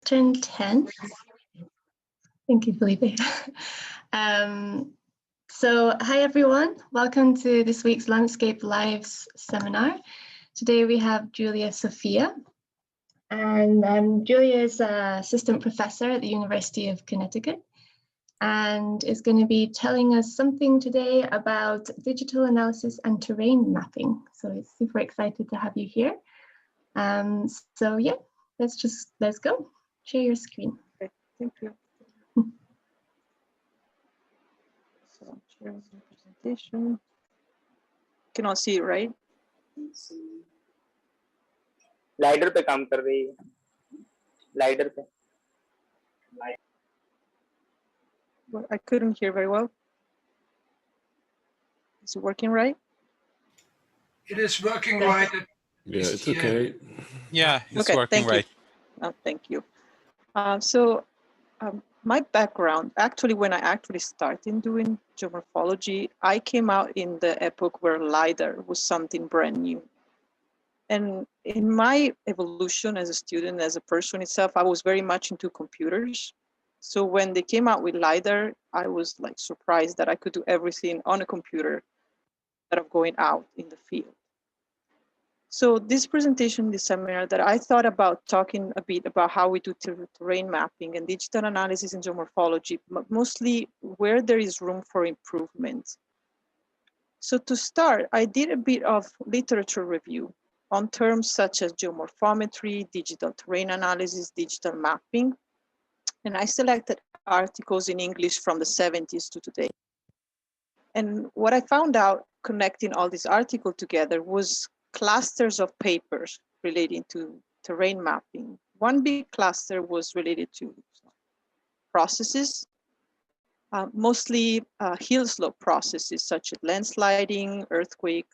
turn 10. Thank you, Felipe. So hi everyone, welcome to this week's Landscape Lives seminar. Today we have Giulia Sofia, and Giulia is an assistant professor at the University of Connecticut and is going to be telling us something today about digital analysis and terrain mapping. So it's super excited to have you here. So yeah, let's go. Share your screen. Okay, thank you. So share the presentation. Can all see it, right? Lidar पे काम कर रही है. Lidar पे. Well, I couldn't hear very well. Is it working right? It is working right. Yeah, it's okay. Yeah, it's Okay, working thank you. right. Oh, thank you. My background, actually, when I actually started doing geomorphology, I came out in the epoch where Lidar was something brand new. And in my evolution as a student, as a person itself, I was very much into computers. So when they came out with Lidar, I was like surprised that I could do everything on a computer instead of going out in the field. So this presentation, this seminar, that I thought about talking a bit about how we do terrain mapping and digital analysis in geomorphology, but mostly where there is room for improvement. So to start, I did a bit of literature review on terms such as geomorphometry, digital terrain analysis, digital mapping. And I selected articles in English from the 70s to today. And what I found out connecting all these articles together was clusters of papers relating to terrain mapping. One big cluster was related to processes, mostly hill slope processes such as landsliding, earthquake,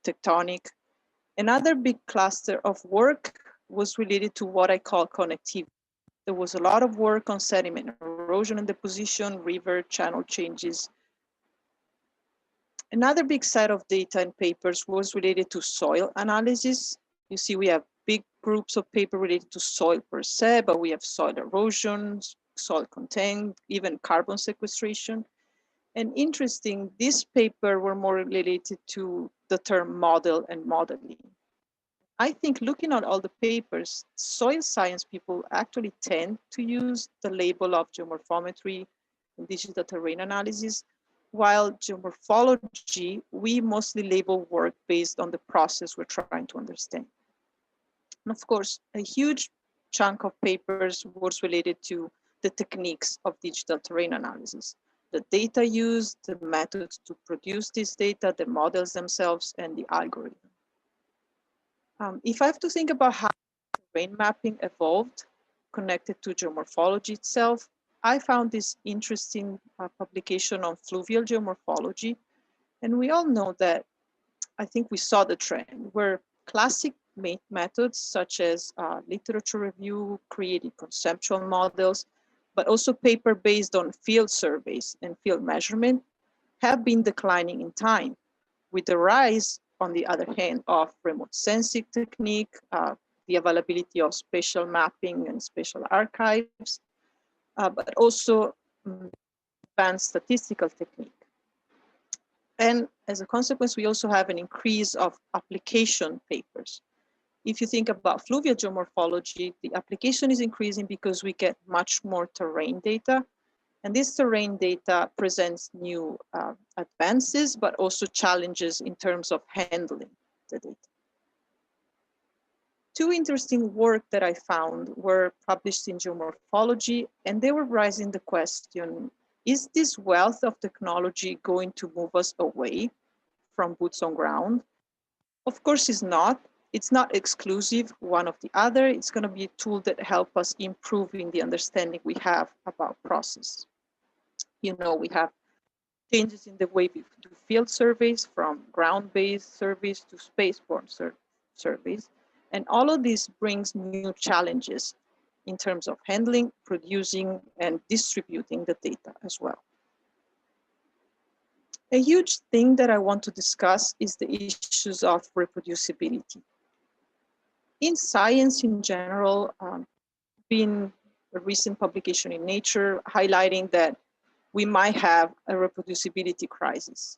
tectonic. Another big cluster of work was related to what I call connectivity. There was a lot of work on sediment erosion and deposition, river channel changes. Another big set of data and papers was related to soil analysis. You see, we have big groups of paper related to soil per se, but we have soil erosion, soil content, even carbon sequestration. And interesting, these papers were more related to the term model and modeling. I think looking at all the papers, soil science people actually tend to use the label of geomorphometry and digital terrain analysis, while geomorphology, we mostly label work based on the process we're trying to understand. And of course, a huge chunk of papers was related to the techniques of digital terrain analysis, the data used, the methods to produce this data, the models themselves, and the algorithm. If I have to think about how terrain mapping evolved connected to geomorphology itself, I found this interesting publication on fluvial geomorphology. And we all know that, I think we saw the trend where classic methods such as literature review, creating conceptual models, but also paper based on field surveys and field measurement have been declining in time, with the rise, on the other hand, of remote sensing technique, the availability of spatial mapping and spatial archives, but also advanced statistical technique. And as a consequence, we also have an increase of application papers. If you think about fluvial geomorphology, the application is increasing because we get much more terrain data. And this terrain data presents new advances, but also challenges in terms of handling the data. Two interesting work that I found were published in geomorphology, and they were raising the question, is this wealth of technology going to move us away from boots on ground? Of course it's not. It's not exclusive one of the other. It's going to be a tool that helps us improving the understanding we have about process. You know, we have changes in the way we do field surveys, from ground-based surveys to spaceborne surveys. And all of this brings new challenges in terms of handling, producing, and distributing the data as well. A huge thing that I want to discuss is the issues of reproducibility. In science in general, been a recent publication in Nature highlighting that we might have a reproducibility crisis.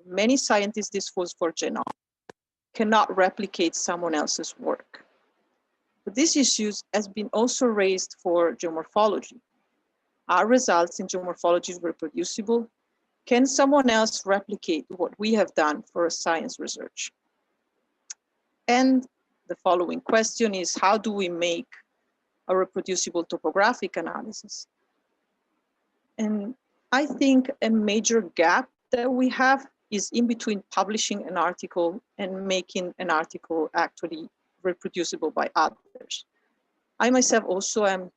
Many scientists, this was for genome, cannot replicate someone else's work. But this issue has been also raised for geomorphology. Our results in geomorphology reproducible? Can someone else replicate what we have done for a science research? And the following question is, how do we make a reproducible topographic analysis? And I think a major gap that we have is in between publishing an article and making an article actually reproducible by others. I myself also am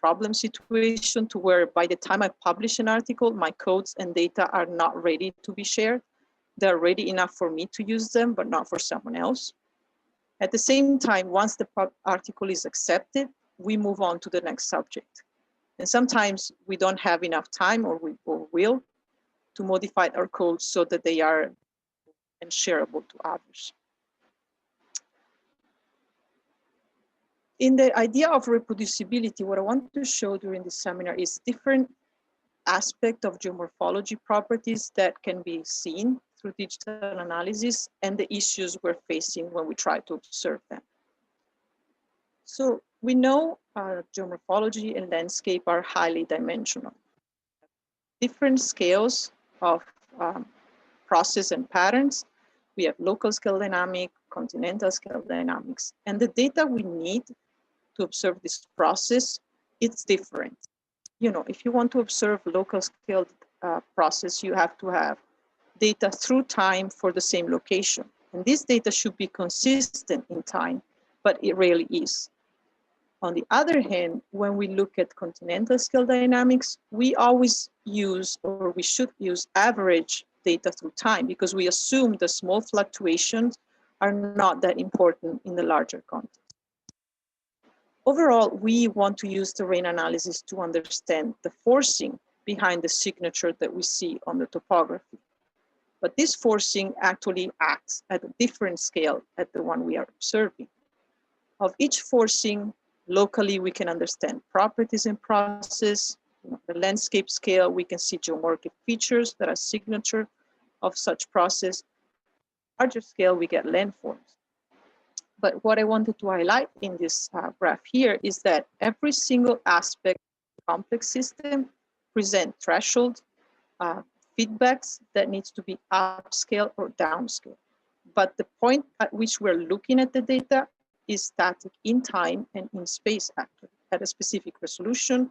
problem situation to where by the time I publish an article, my codes and data are not ready to be shared. They're ready enough for me to use them, but not for someone else. At the same time, once the article is accepted, we move on to the next subject. And sometimes we don't have enough time or will to modify our codes so that they are and shareable to others. In the idea of reproducibility, what I want to show during this seminar is different aspects of geomorphology properties that can be seen through digital analysis and the issues we're facing when we try to observe them. So we know geomorphology and landscape are highly dimensional. Different scales of process and patterns. We have local scale dynamic, continental scale dynamics, and the data we need to observe this process, it's different. You know, if you want to observe local scale process, you have to have data through time for the same location. And this data should be consistent in time, but it rarely is. On the other hand, when we look at continental scale dynamics, we always use, or we should use, average data through time because we assume the small fluctuations are not that important in the larger context. Overall, we want to use terrain analysis to understand the forcing behind the signature that we see on the topography. But this forcing actually acts at a different scale at the one we are observing. Of each forcing, locally, we can understand properties in process. The landscape scale, we can see geomorphic features that are signature of such process. Larger scale, we get landforms. But what I wanted to highlight in this graph here is that every single aspect of the complex system present threshold feedbacks that needs to be upscale or downscale. But the point at which we're looking at the data is static in time and in space, actually, at a specific resolution,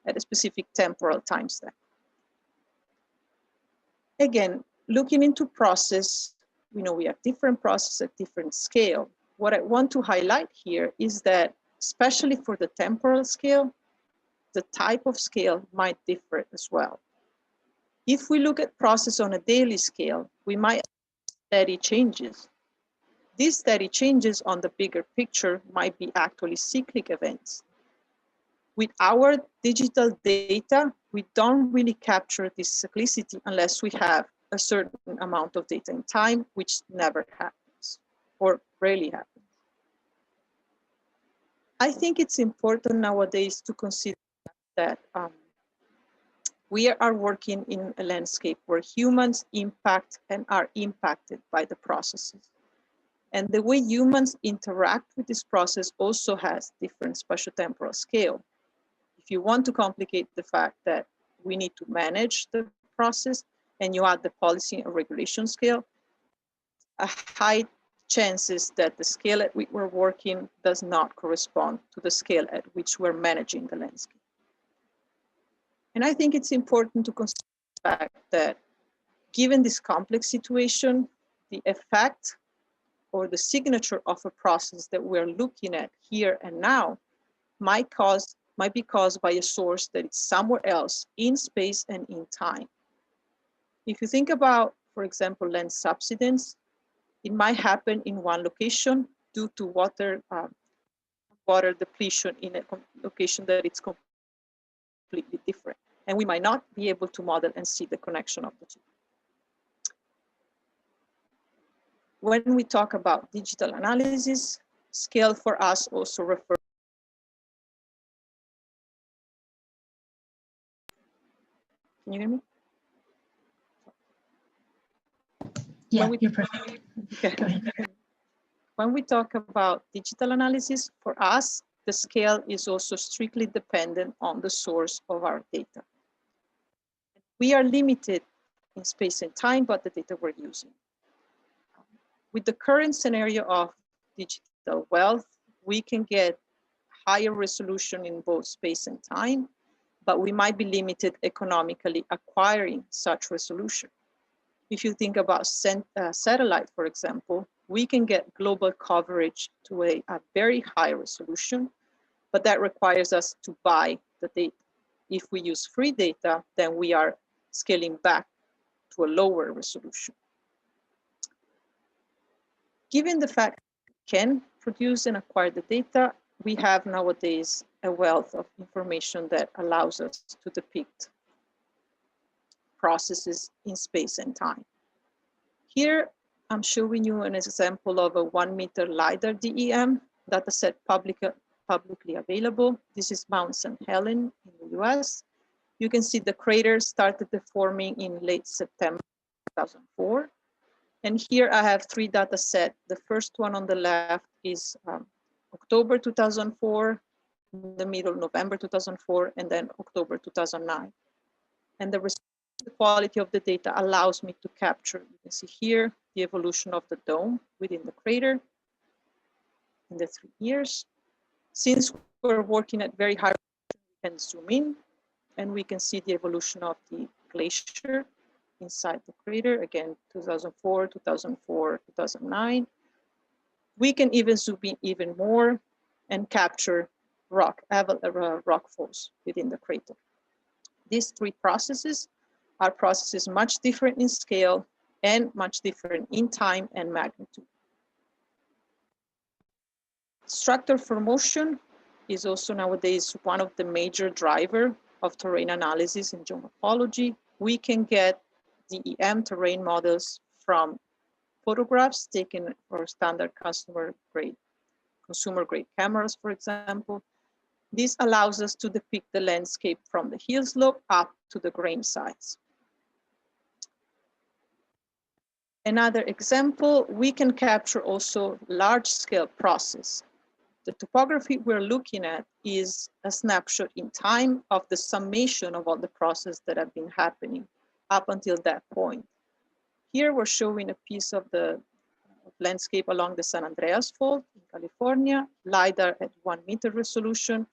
at a specific temporal timestamp. Again, looking into process, we know we have different processes at different scale. What I want to highlight here is that, especially for the temporal scale, the type of scale might differ as well. If we look at process on a daily scale, we might have steady changes. These steady changes on the bigger picture might be actually cyclic events. With our digital data, we don't really capture this cyclicity unless we have a certain amount of data in time, which never happens or rarely happens. I think it's important nowadays to consider that we are working in a landscape where humans impact and are impacted by the processes. And the way humans interact with this process also has different spatiotemporal scale. If you want to complicate the fact that we need to manage the process and you add the policy and regulation scale, a high chances that the scale at which we're working does not correspond to the scale at which we're managing the landscape. And I think it's important to consider the fact that given this complex situation, the effect or the signature of a process that we're looking at here and now might be caused by a source that is somewhere else in space and in time. If you think about, for example, land subsidence, it might happen in one location due to water depletion in a location that it's completely different. And we might not be able to model and see the connection of the two. When we talk about digital analysis, scale for us also refers Can you hear me? Yeah, you're perfect. Okay. Go ahead. When we talk about digital analysis, for us, the scale is also strictly dependent on the source of our data. We are limited in space and time, but the data we're using. With the current scenario of digital wealth, we can get higher resolution in both space and time, but we might be limited economically acquiring such resolution. If you think about satellite, for example, we can get global coverage to a very high resolution, but that requires us to buy the data. If we use free data, then we are scaling back to a lower resolution. Given the fact we can produce and acquire the data, we have nowadays a wealth of information that allows us to depict processes in space and time. Here, I'm showing you an example of a 1 meter Lidar DEM dataset publicly available. This is Mount St. Helens in the US. You can see the crater started forming in late September 2004. And here I have 3 data sets. The first one on the left is October 2004, in the middle November 2004, and then October 2009. And the quality of the data allows me to capture, you can see here, the evolution of the dome within the crater in the 3 years. Since we're working at very high resolution, we can zoom in and we can see the evolution of the glacier inside the crater, again, 2004, 2004, 2009. We can even zoom in even more and capture rock falls within the crater. These 3 processes are processes much different in scale and much different in time and magnitude. Structure for motion is also nowadays one of the major drivers of terrain analysis in geomorphology. We can get DEM terrain models from photographs taken for standard consumer grade cameras, for example. This allows us to depict the landscape from the hill slope up to the grain sites. Another example, we can capture also large scale process. The topography we're looking at is a snapshot in time of the summation of all the processes that have been happening up until that point. Here we're showing a piece of the landscape along the San Andreas Fault in California, Lidar at 1 meter resolution.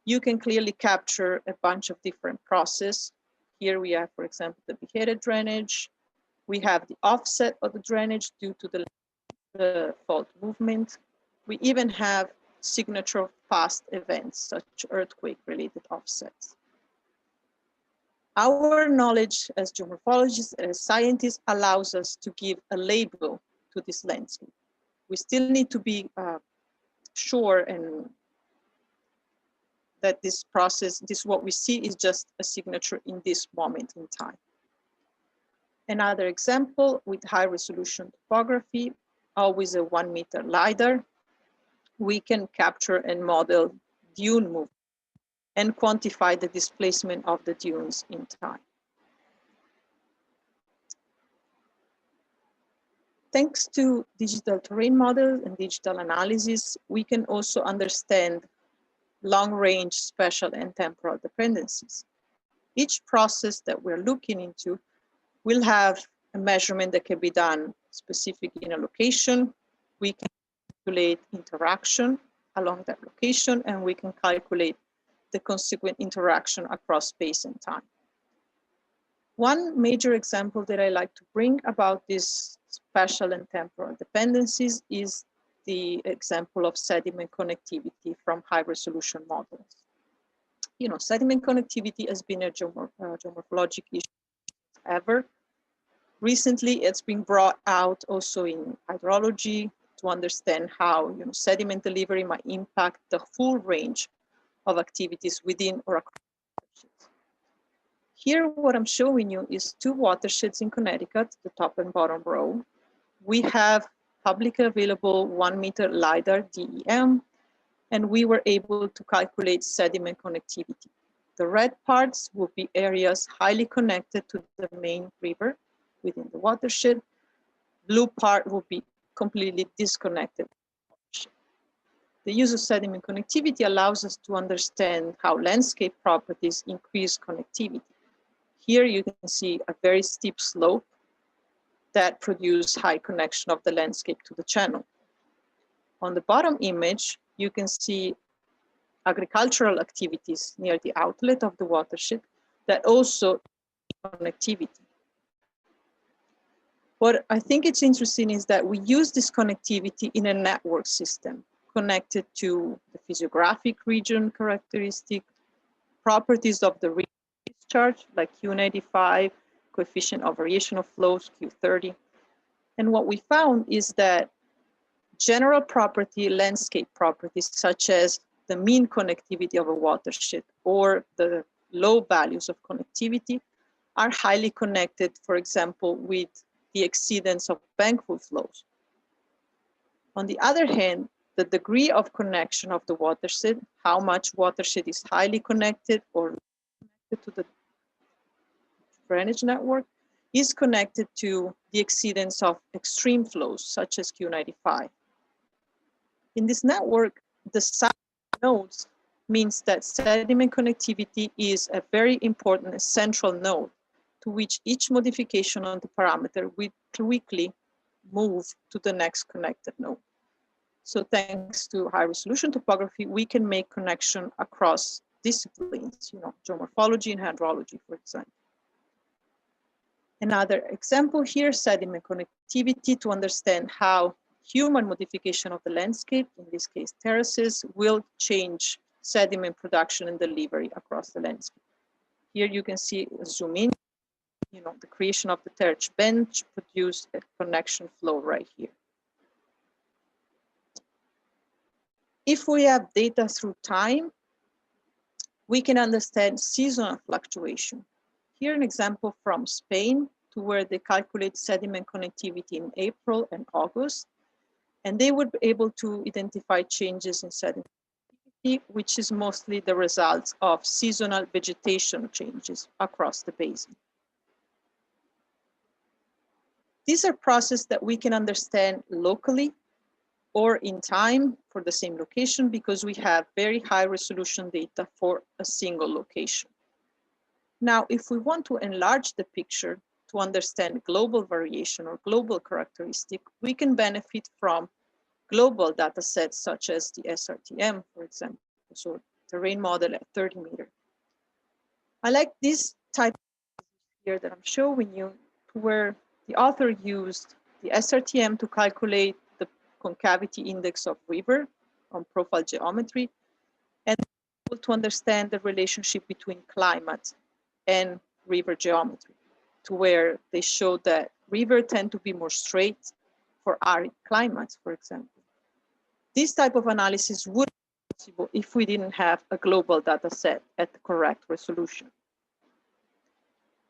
You can clearly capture a bunch of different processes. Here we have, for example, the beheaded drainage. We have the offset of the drainage due to the fault movement. We even have signature of past events, such earthquake-related offsets. Our knowledge as geomorphologists, as scientists, allows us to give a label to this landscape. We still need to be sure and that this process, what we see is just a signature in this moment in time. Another example with high resolution topography, always a 1 meter Lidar, we can capture and model dune movement and quantify the displacement of the dunes in time. Thanks to digital terrain models and digital analysis, we can also understand long-range spatial and temporal dependencies. Each process that we're looking into will have a measurement that can be done specifically in a location. We can calculate interaction along that location, and we can calculate the consequent interaction across space and time. One major example that I like to bring about these spatial and temporal dependencies is the example of sediment connectivity from high resolution models. You know, sediment connectivity has been a geomorphologic issue ever. Recently, it's been brought out also in hydrology to understand how sediment delivery might impact the full range of activities within or across watersheds. Here, what I'm showing you is 2 watersheds in Connecticut, the top and bottom row. We have publicly available 1 meter Lidar DEM, and we were able to calculate sediment connectivity. The red parts will be areas highly connected to the main river within the watershed. Blue part will be completely disconnected. The use of sediment connectivity allows us to understand how landscape properties increase connectivity. Here you can see a very steep slope that produce high connection of the landscape to the channel. On the bottom image, you can see agricultural activities near the outlet of the watershed that also connectivity. What I think it's interesting is that we use this connectivity in a network system connected to the physiographic region characteristic, properties of the discharge like Q95, coefficient of variation of flows, Q30. And what we found is that general property, landscape properties, such as the mean connectivity of a watershed or the low values of connectivity are highly connected, for example, with the exceedance of bankful flows. On the other hand, the degree of connection of the watershed, how much watershed is highly connected or connected to the drainage network, is connected to the exceedance of extreme flows, such as Q95. In this network, the size of nodes means that sediment connectivity is a very important central node to which each modification on the parameter will quickly move to the next connected node. So thanks to high resolution topography, we can make connection across disciplines, geomorphology and hydrology, for example. Another example here, sediment connectivity to understand how human modification of the landscape, in this case terraces, will change sediment production and delivery across the landscape. Here you can see, zoom in, the creation of the terrace bench produced a connection flow right here. If we have data through time, we can understand seasonal fluctuation. Here an example from Spain, to where they calculate sediment connectivity in April and August, and they would be able to identify changes in sediment connectivity, which is mostly the result of seasonal vegetation changes across the basin. These are processes that we can understand locally or in time for the same location because we have very high resolution data for a single location. Now, if we want to enlarge the picture to understand global variation or global characteristic, we can benefit from global data sets such as the SRTM, for example, so terrain model at 30 meters. I like this type here that I'm showing you, where the author used the SRTM to calculate the concavity index of river on profile geometry and to understand the relationship between climate and river geometry, to where they showed that rivers tend to be more straight for arid climates, for example. This type of analysis would be possible if we didn't have a global data set at the correct resolution.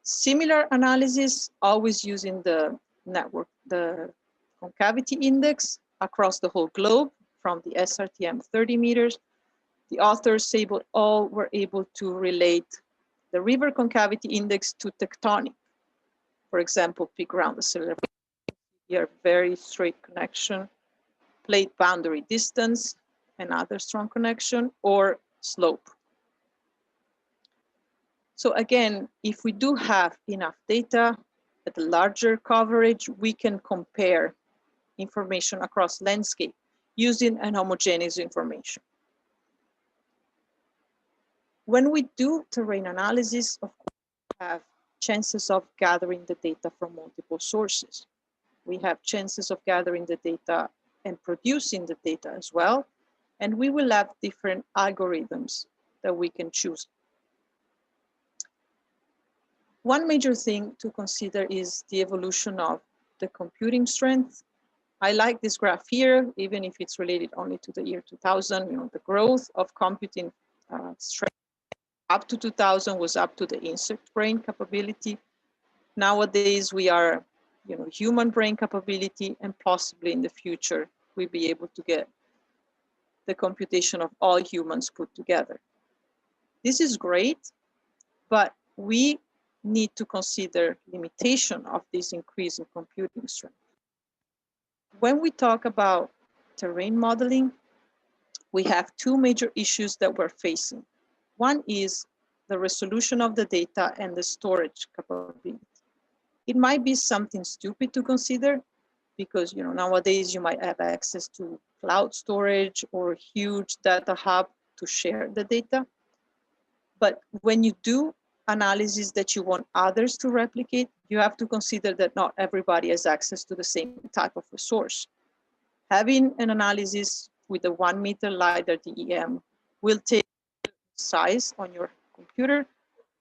Similar analysis, always using the network, the concavity index across the whole globe from the SRTM 30 meters. The authors all were able to relate the river concavity index to tectonic. For example, peak ground acceleration, here very straight connection, plate boundary distance, another strong connection, or slope. So again, if we do have enough data at a larger coverage, we can compare information across landscape using an homogeneous information. When we do terrain analysis, of course, we have chances of gathering the data from multiple sources. We have chances of gathering the data and producing the data as well. And we will have different algorithms that we can choose. One major thing to consider is the evolution of the computing strength. I like this graph here, even if it's related only to the year 2000, the growth of computing strength up to 2000 was up to the insect brain capability. Nowadays, we are, human brain capability, and possibly in the future, we'll be able to get the computation of all humans put together. This is great, but we need to consider limitation of this increase in computing strength. When we talk about terrain modeling, we have two major issues that we're facing. One is the resolution of the data and the storage capability. It might be something stupid to consider because nowadays you might have access to cloud storage or huge data hub to share the data. But when you do analysis that you want others to replicate, you have to consider that not everybody has access to the same type of resource. Having an analysis with a 1 meter Lidar DEM will take size on your computer.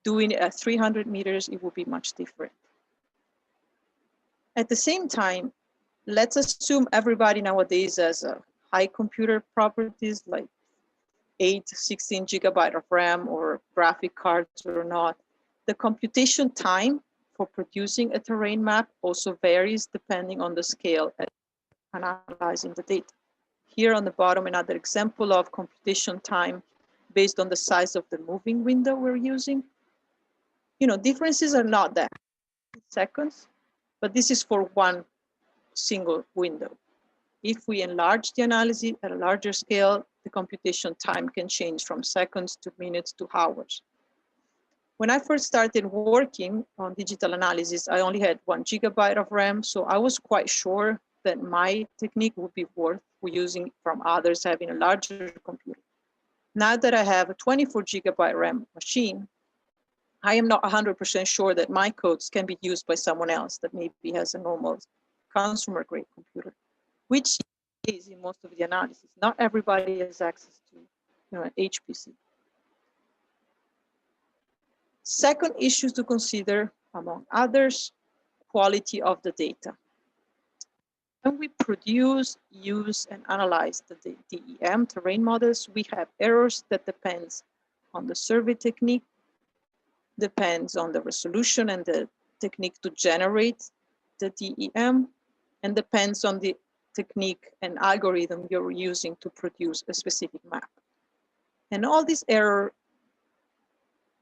Doing it at 300 meters, it will be much different. At the same time, let's assume everybody nowadays has a high computer properties like 16 gigabyte of RAM or graphic cards or not. The computation time for producing a terrain map also varies depending on the scale and analyzing the data. Here on the bottom, another example of computation time based on the size of the moving window we're using. Differences are not that seconds, but this is for one single window. If we enlarge the analysis at a larger scale, the computation time can change from seconds to minutes to hours. When I first started working on digital analysis, I only had 1 gigabyte of RAM, so I was quite sure that my technique would be worth using from others having a larger computer. Now that I have a 24 gigabyte RAM machine, I am not 100% sure that my codes can be used by someone else that maybe has a normal consumer grade computer, which is in most of the analysis. Not everybody has access to an HPC. Second issue to consider, among others, quality of the data. When we produce, use, and analyze the DEM terrain models, we have errors that depends on the survey technique, depends on the resolution and the technique to generate the DEM, and depends on the technique and algorithm you're using to produce a specific map. And all these errors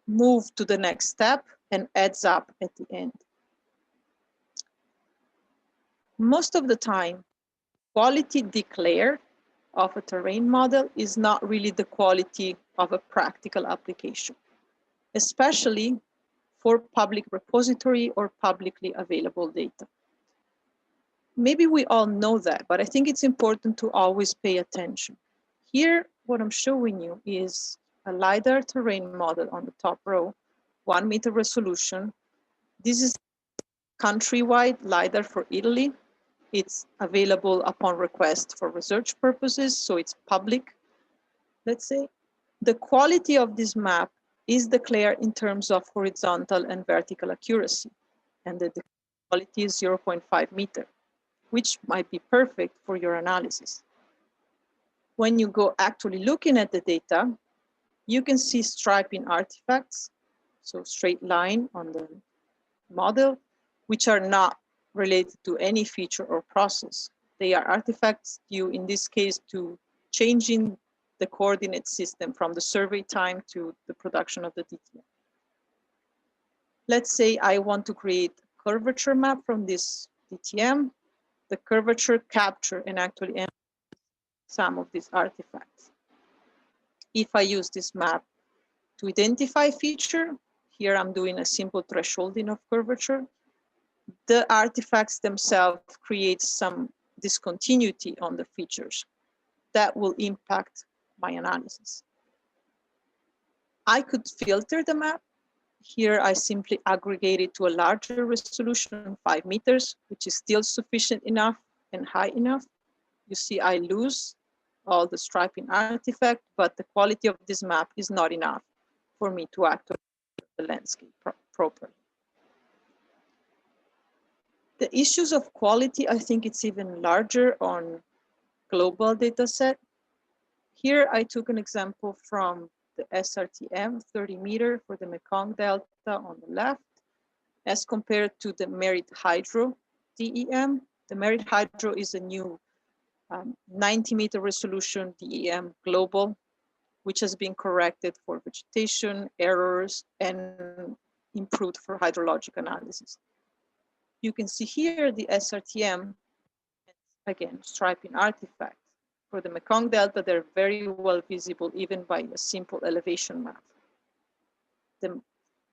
move to the next step and adds up at the end. Most of the time, quality declared of a terrain model is not really the quality of a practical application, especially for public repository or publicly available data. Maybe we all know that, but I think it's important to always pay attention. Here, what I'm showing you is a Lidar terrain model on the top row, 1 meter resolution. This is countrywide Lidar for Italy. It's available upon request for research purposes, so it's public, let's say. The quality of this map is declared in terms of horizontal and vertical accuracy, and the quality is 0.5 meter, which might be perfect for your analysis. When you go actually looking at the data, you can see striping artifacts, so straight line on the model, which are not related to any feature or process. They are artifacts due, in this case, to changing the coordinate system from the survey time to the production of the DTM. Let's say I want to create a curvature map from this DTM. The curvature capture and actually analyze some of these artifacts. If I use this map to identify feature, here I'm doing a simple thresholding of curvature. The artifacts themselves create some discontinuity on the features that will impact my analysis. I could filter the map. Here I simply aggregate it to a larger resolution, 5 meters, which is still sufficient enough and high enough. You see I lose all the striping artifact, but the quality of this map is not enough for me to actually the landscape properly. The issues of quality, I think it's even larger on global data set. Here I took an example from the SRTM 30 meter for the Mekong Delta on the left, as compared to the Merit Hydro DEM. The Merit Hydro is a new 90 meter resolution DEM global which has been corrected for vegetation, errors, and improved for hydrologic analysis. You can see here the SRTM, again, striping artifacts. For the Mekong Delta, they're very well visible even by a simple elevation map. The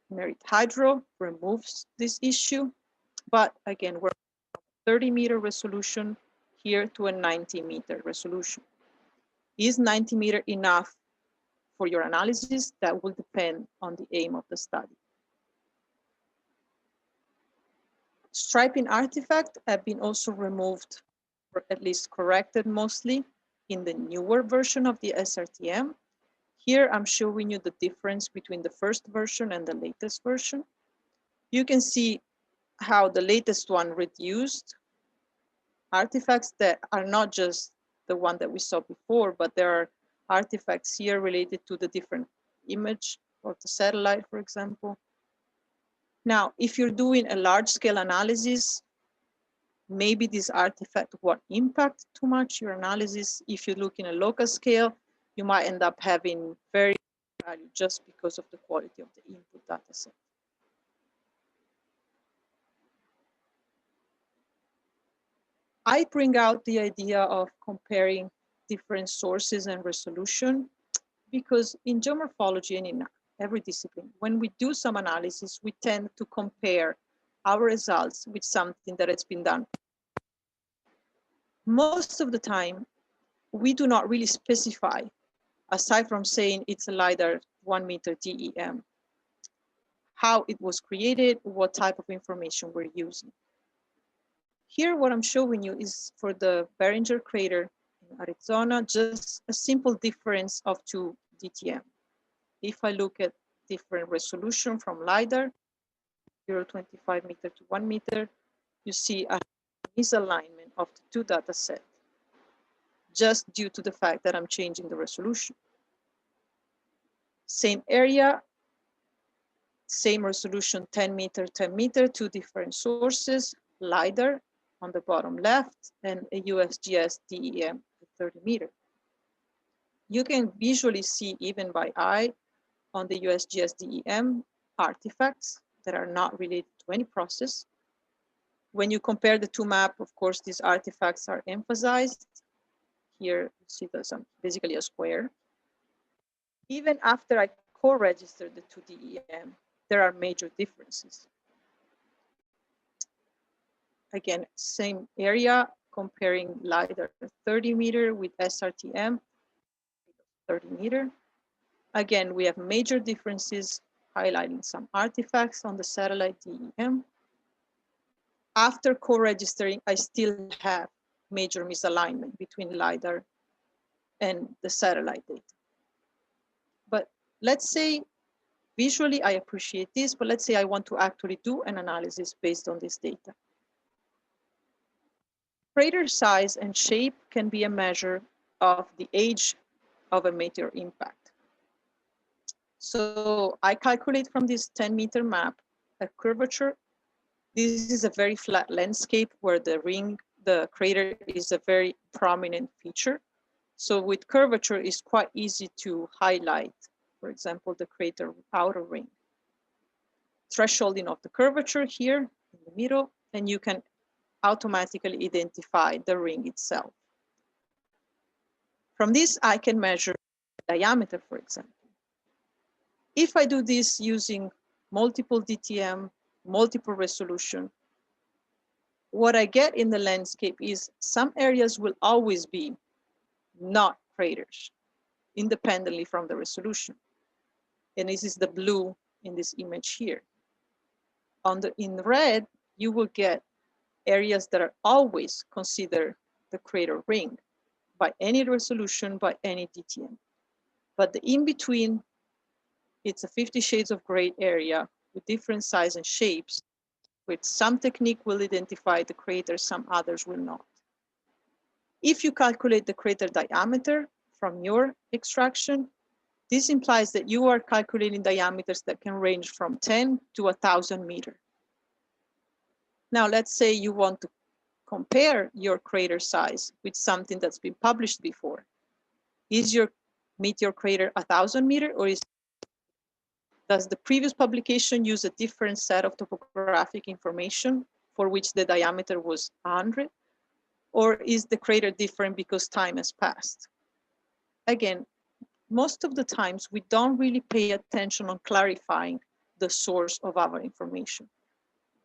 Merit Hydro removes this issue, but again, we're 30-meter resolution here to a 90-meter resolution. Is 90-meter enough for your analysis? That will depend on the aim of the study. Striping artifacts have been also removed, or at least corrected mostly, in the newer version of the SRTM. Here I'm showing you the difference between the first version and the latest version. You can see how the latest one reduced artifacts that are not just the one that we saw before, but there are artifacts here related to the different image of the satellite, for example. Now, if you're doing a large scale analysis, maybe this artifact won't impact too much your analysis. If you look in a local scale, you might end up having very low value just because of the quality of the input data set. I bring out the idea of comparing different sources and resolution because in geomorphology and in every discipline, when we do some analysis, we tend to compare our results with something that has been done. Most of the time, we do not really specify, aside from saying it's a LiDAR 1 meter DEM, how it was created, what type of information we're using. Here, what I'm showing you is for the Beringer crater in Arizona, just a simple difference of 2 DTM. If I look at different resolution from LiDAR, 0.25 meter to 1 meter, you see a misalignment of the 2 data sets, just due to the fact that I'm changing the resolution. Same area, same resolution, 10 meter, 10 meter, 2 different sources, LiDAR on the bottom left, and a USGS DEM 30 meter. You can visually see even by eye on the USGS DEM artifacts that are not related to any process. When you compare the 2 maps, of course, these artifacts are emphasized. Here, you see there's basically a square. Even after I co-register the 2 DEM, there are major differences. Again, same area, comparing LiDAR 30 meter with SRTM 30 meter. Again, we have major differences, highlighting some artifacts on the satellite DEM. After co-registering, I still have major misalignment between LiDAR and the satellite data. But let's say, visually I appreciate this, but let's say I want to actually do an analysis based on this data. Crater size and shape can be a measure of the age of a meteor impact. So I calculate from this 10-meter map a curvature. This is a very flat landscape where the ring, the crater is a very prominent feature. So with curvature, it's quite easy to highlight, for example, the crater outer ring. Thresholding of the curvature here in the middle, and you can automatically identify the ring itself. From this, I can measure diameter, for example. If I do this using multiple DTM, multiple resolution, what I get in the landscape is some areas will always be not craters, independently from the resolution. And this is the blue in this image here. In red, you will get areas that are always considered the crater ring by any resolution, by any DTM. But the in-between, it's a 50 shades of gray area with different size and shapes, with some technique will identify the crater, some others will not. If you calculate the crater diameter from your extraction, this implies that you are calculating diameters that can range from 10 to 1,000 meters. Now, let's say you want to compare your crater size with something that's been published before. Is your meteor crater 1,000 meters, or does the previous publication use a different set of topographic information for which the diameter was 100? Or is the crater different because time has passed? Again, most of the times we don't really pay attention on clarifying the source of our information.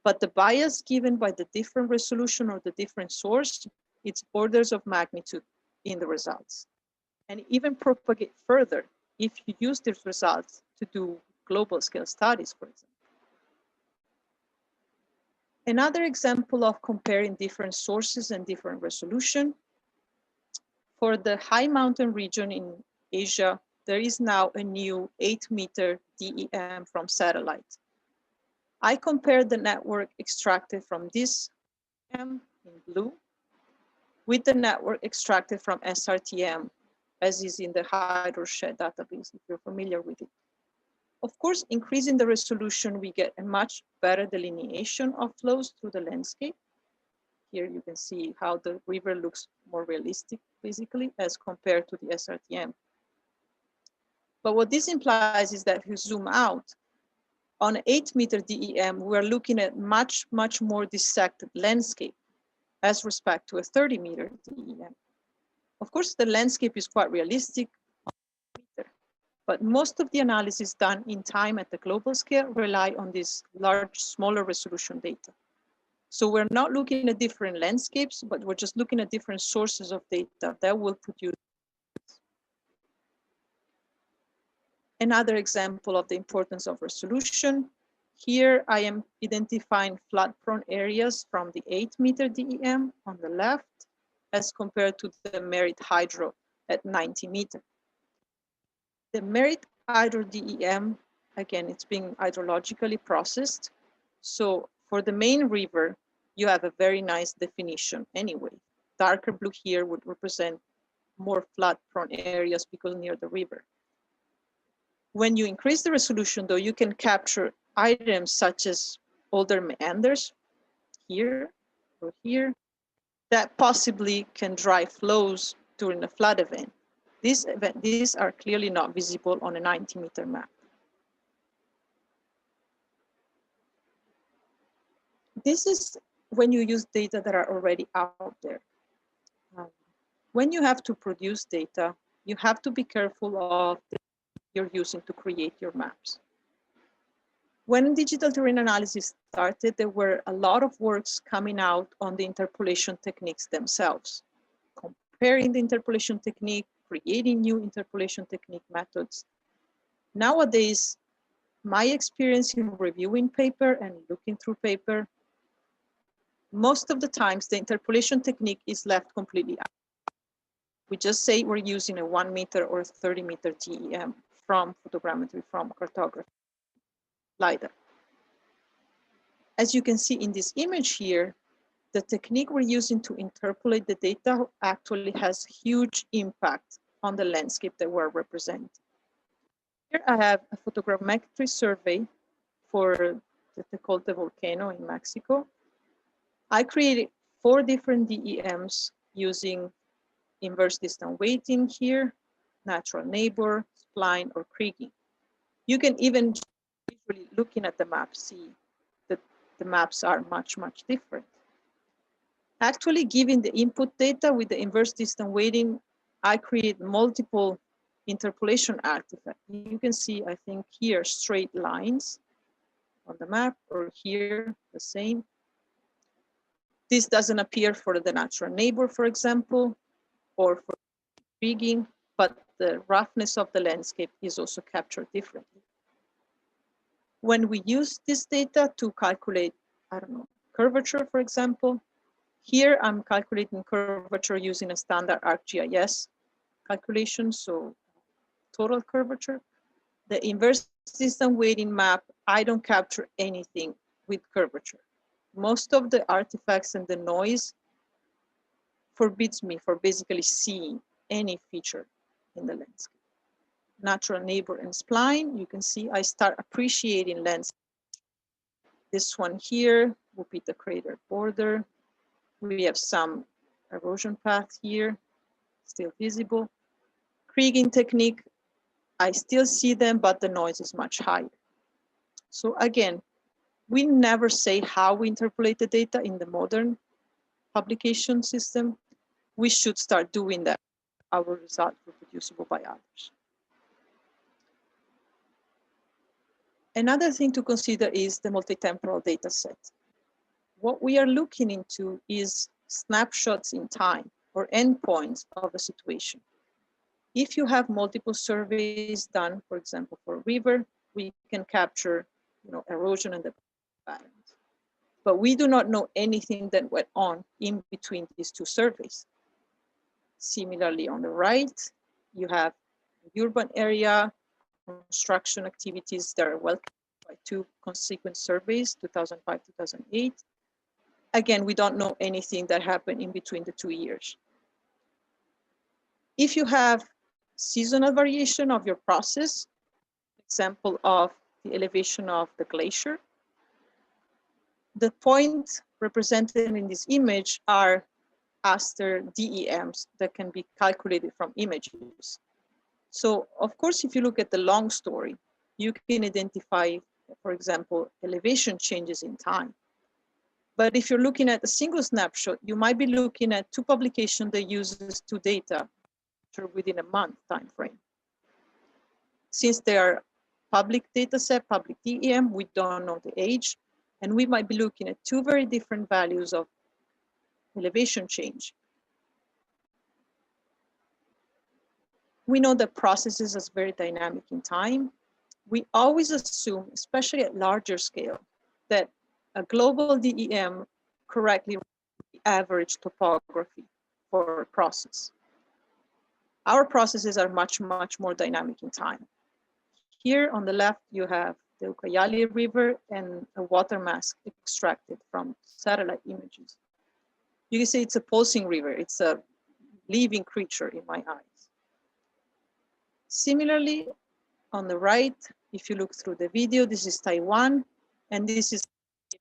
But the bias given by the different resolution or the different source, it's orders of magnitude in the results. And even propagate further if you use these results to do global scale studies, for example. Another example of comparing different sources and different resolution, for the high mountain region in Asia, there is now a new 8-meter DEM from satellite. I compared the network extracted from this DEM in blue with the network extracted from SRTM, as is in the HydroShed database, if you're familiar with it. Of course, increasing the resolution, we get a much better delineation of flows through the landscape. Here you can see how the river looks more realistic, basically, as compared to the SRTM. But what this implies is that if you zoom out, on an 8-meter DEM, we're looking at much, much more dissected landscape as respect to a 30-meter DEM. Of course, the landscape is quite realistic, but most of the analysis done in time at the global scale rely on this large, smaller resolution data. So we're not looking at different landscapes, but we're just looking at different sources of data that will produce. Another example of the importance of resolution. Here I am identifying flood-prone areas from the 8-meter DEM on the left, as compared to the Merit Hydro at 90 meters. The Merit Hydro DEM, again, it's being hydrologically processed. So for the main river, you have a very nice definition anyway. Darker blue here would represent more flood-prone areas because near the river. When you increase the resolution, though, you can capture items such as older meanders here or here that possibly can drive flows during a flood event. These are clearly not visible on a 90-meter map. This is when you use data that are already out there. When you have to produce data, you have to be careful of the you're using to create your maps. When digital terrain analysis started, there were a lot of works coming out on the interpolation techniques themselves, comparing the interpolation technique, creating new interpolation technique methods. Nowadays, my experience in reviewing paper and looking through paper, most of the times the interpolation technique is left completely out. We just say we're using a 1-meter or 30-meter DEM from photogrammetry, from cartography, Lidar. As you can see in this image here, the technique we're using to interpolate the data actually has huge impact on the landscape that we're representing. Here I have a photogrammetry survey for the Tecolte volcano in Mexico. I created 4 different DEMs using inverse distance weighting here, natural neighbor, spline, or kriging. You can even, visually looking at the map, see that the maps are much, much different. Actually, given the input data with the inverse distance weighting, I create multiple interpolation artifacts. You can see, I think here, straight lines on the map, or here, the same. This doesn't appear for the natural neighbor, for example, or for rigging, but the roughness of the landscape is also captured differently. When we use this data to calculate, I don't know, curvature, for example, here I'm calculating curvature using a standard ArcGIS calculation, so total curvature. The inverse distance weighting map, I don't capture anything with curvature. Most of the artifacts and the noise forbids me from basically seeing any feature in the landscape. Natural neighbor and spline, you can see I start appreciating landscape. This one here will be the crater border. We have some erosion path here, still visible. kriging technique, I still see them, but the noise is much higher. So again, we never say how we interpolate the data in the modern publication system. We should start doing that. Our result reproducible by others. Another thing to consider is the multi-temporal data set. What we are looking into is snapshots in time or endpoints of a situation. If you have multiple surveys done, for example, for a river, we can capture, erosion and the patterns. But we do not know anything that went on in between these two surveys. Similarly, on the right, you have the urban area, construction activities that are well by two consequent surveys, 2005, 2008. Again, we don't know anything that happened in between the 2 years. If you have seasonal variation of your process, example of the elevation of the glacier, the points represented in this image are aster DEMs that can be calculated from images. So of course, if you look at the long story, you can identify, for example, elevation changes in time. But if you're looking at a single snapshot, you might be looking at two publications that uses two data within a month time frame. Since they are public data set, public DEM, we don't know the age, and we might be looking at two very different values of elevation change. We know that processes are very dynamic in time. We always assume, especially at larger scale, that a global DEM correctly the average topography for a process. Our processes are much, much more dynamic in time. Here on the left, you have the Ucayali River and a water mass extracted from satellite images. You can say it's a pulsing river. It's a living creature in my eyes. Similarly, on the right, if you look through the video, this is Taiwan, and this is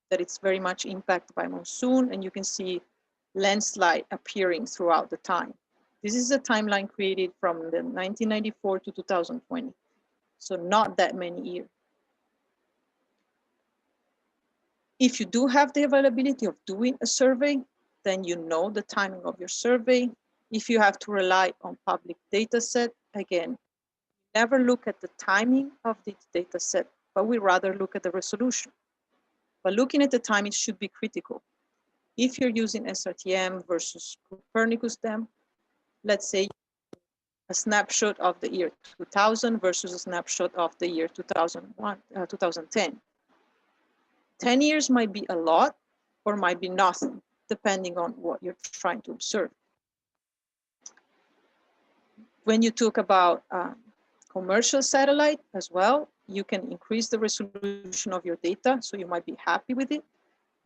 that it's very much impacted by monsoon, and you can see landslide appearing throughout the time. This is a timeline created from the 1994 to 2020, so not that many years. If you do have the availability of doing a survey, then you know the timing of your survey. If you have to rely on public data set, again, never look at the timing of the data set, but we rather look at the resolution. But looking at the time, it should be critical. If you're using SRTM versus Copernicus DEM, let's say a snapshot of the year 2000 versus a snapshot of the year 2010. 10 years might be a lot or might be nothing, depending on what you're trying to observe. When you talk about commercial satellite as well, you can increase the resolution of your data, so you might be happy with it,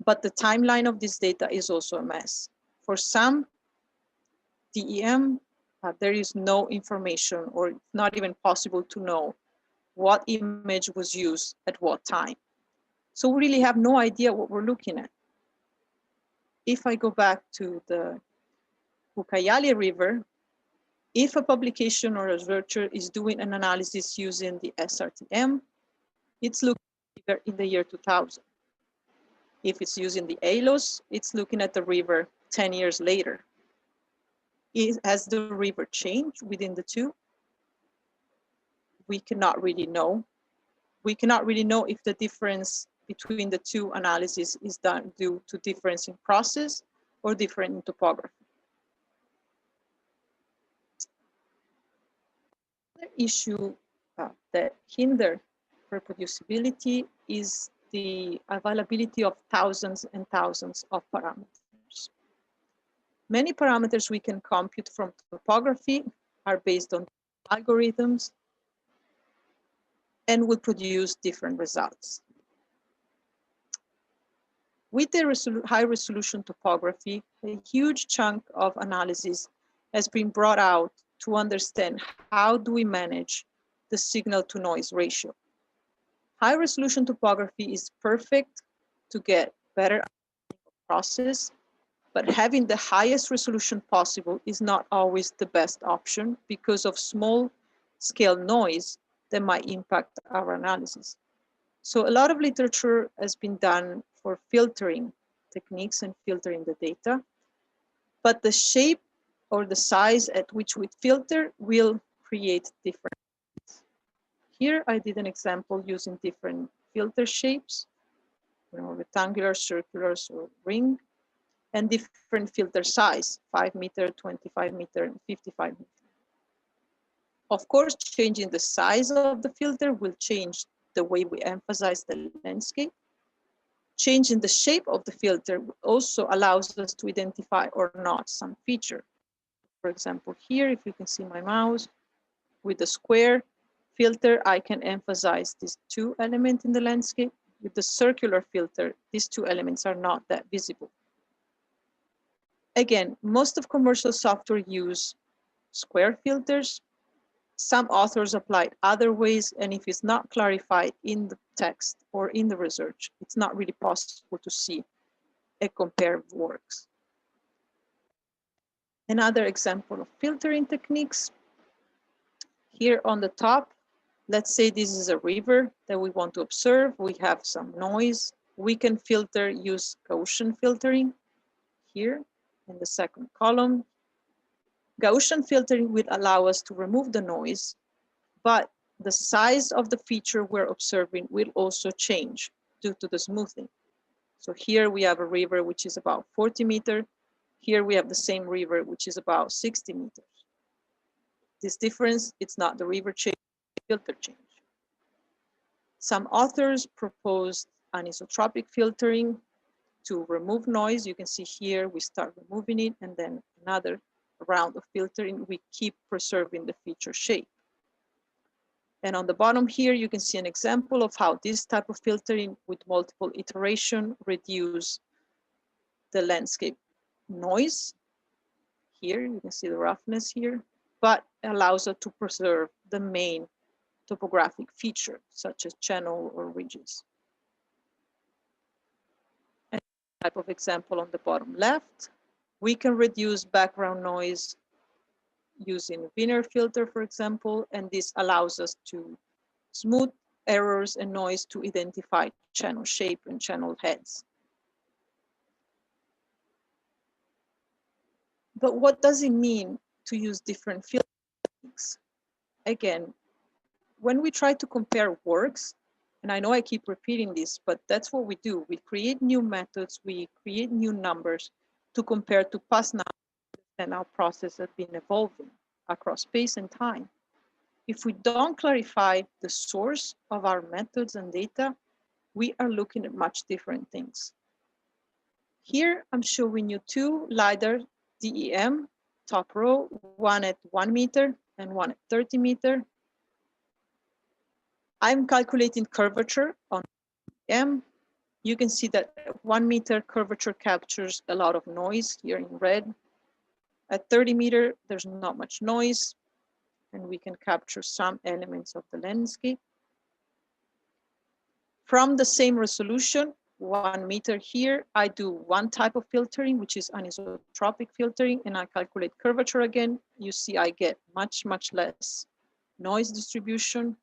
but the timeline of this data is also a mess. For some DEM, there is no information, or it's not even possible to know what image was used at what time. So we really have no idea what we're looking at. If I go back to the Ucayali River, if a publication or a researcher is doing an analysis using the SRTM, it's looking in the year 2000. If it's using the ALOS, it's looking at the river 10 years later. Has the river changed within the two? We cannot really know. We cannot really know if the difference between the two analyses is done due to difference in process or different in topography. The issue that hinder reproducibility is the availability of thousands and thousands of parameters. Many parameters we can compute from topography are based on algorithms and will produce different results. With the high resolution topography, a huge chunk of analysis has been brought out to understand how do we manage the signal to noise ratio. High resolution topography is perfect to get better process, But having the highest resolution possible is not always the best option because of small scale noise that might impact our analysis. So a lot of literature has been done for filtering techniques and filtering the data, but the shape or the size at which we filter will create different. Here I did an example using different filter shapes, rectangular, circular, or ring, and different filter size, 5 meter, 25 meter, and 55 meter. Of course, changing the size of the filter will change the way we emphasize the landscape. Changing the shape of the filter also allows us to identify or not some feature. For example, here, if you can see my mouse, with the square filter, I can emphasize these two elements in the landscape. With the circular filter, these two elements are not that visible. Again, most of commercial software use square filters. Some authors applied other ways, and if it's not clarified in the text or in the research, it's not really possible to see and compare works. Another example of filtering techniques. Here on the top, let's say this is a river that we want to observe. We have some noise. We can filter, use Gaussian filtering here in the second column. Gaussian filtering will allow us to remove the noise, but the size of the feature we're observing will also change due to the smoothing. So here we have a river which is about 40 meters. Here we have the same river which is about 60 meters. This difference, it's not the river change, filter change. Some authors proposed anisotropic filtering to remove noise. You can see here we start removing it, and then another round of filtering, we keep preserving the feature shape. And on the bottom here, you can see an example of how this type of filtering with multiple iteration reduce the landscape noise. Here, you can see the roughness here, but allows us to preserve the main topographic feature, such as channel or ridges. And type of example on the bottom left, we can reduce background noise using Wiener filter, for example, and this allows us to smooth errors and noise to identify channel shape and channel heads. But what does it mean to use different filter techniques? Again, when we try to compare works, and I know I keep repeating this, but that's what we do. We create new methods, we create new numbers to compare to past numbers, and our process has been evolving across space and time. If we don't clarify the source of our methods and data, we are looking at much different things. Here, I'm showing you two Lidar DEM, top row, one at 1 meter and one at 30 meter. I'm calculating curvature on DEM. You can see that 1 meter curvature captures a lot of noise here in red. At 30 meter, there's not much noise, and we can capture some elements of the landscape. From the same resolution, 1 meter here, I do one type of filtering, which is anisotropic filtering, and I calculate curvature again. You see I get much, much less noise distribution.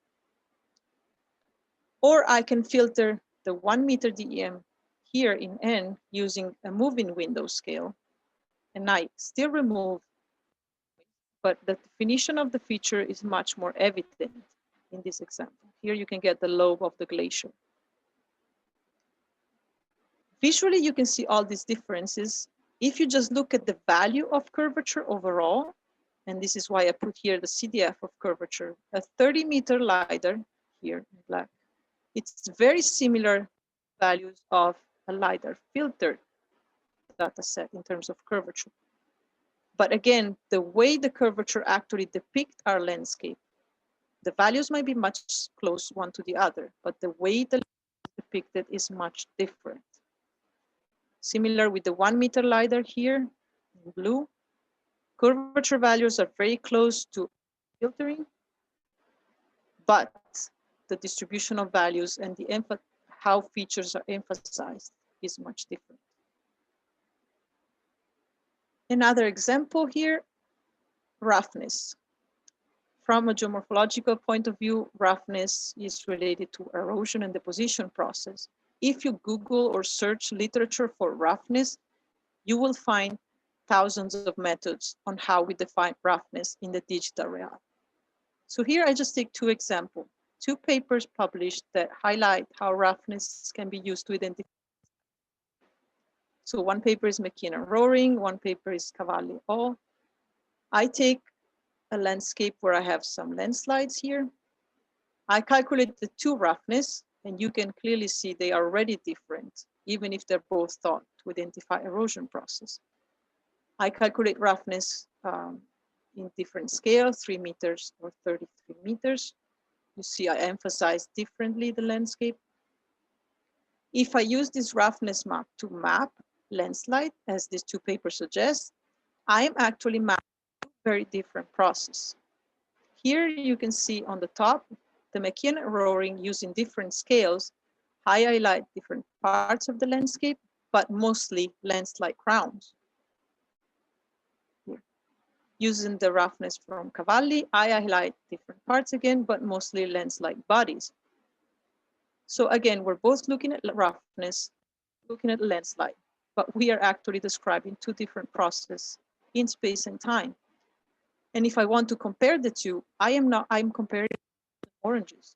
Or I can filter the 1 meter DEM here in N using a moving window scale, and I still remove, but the definition of the feature is much more evident in this example. Here you can get the lobe of the glacier. Visually, you can see all these differences. If you just look at the value of curvature overall, and this is why I put here the CDF of curvature, a 30 meter Lidar here in black, it's very similar values of a Lidar filter data set in terms of curvature. But again, the way the curvature actually depict our landscape, the values might be much close one to the other, but the way the landscape is depicted is much different. Similar with the 1 meter Lidar here in blue, curvature values are very close to filtering, but the distribution of values and how features are emphasized is much different. Another example here, roughness. From a geomorphological point of view, roughness is related to erosion and deposition process. If you Google or search literature for roughness, you will find thousands of methods on how we define roughness in the digital realm. So here I just take two examples, two papers published that highlight how roughness can be used to identify. So one paper is McKinnon Roaring, one paper is Cavalli All. I take a landscape where I have some landslides here. I calculate the two roughness, and you can clearly see they are already different, even if they're both thought to identify erosion process. I calculate roughness in different scales, 3 meters or 33 meters. You see, I emphasize differently the landscape. If I use this roughness map to map landslide, as these two papers suggest, I am actually mapping a very different process. Here you can see on the top, the McKinnon Roaring using different scales. I highlight different parts of the landscape, but mostly landslide crowns. Here. Using the roughness from Cavalli, I highlight different parts again, but mostly landslide bodies. So again, we're both looking at roughness, looking at landslide, but we are actually describing two different processes in space and time. And if I want to compare the two, I'm comparing oranges.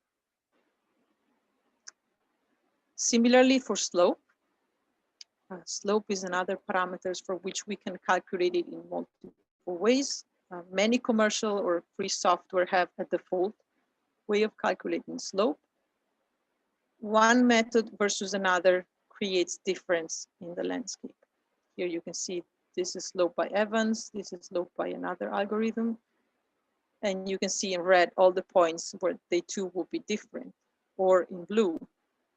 Similarly for slope. Slope is another parameters for which we can calculate it in multiple ways. Many commercial or free software have a default way of calculating slope. One method versus another creates difference in the landscape. Here you can see this is slope by Evans, this is slope by another algorithm. And you can see in red all the points where they two will be different, or in blue,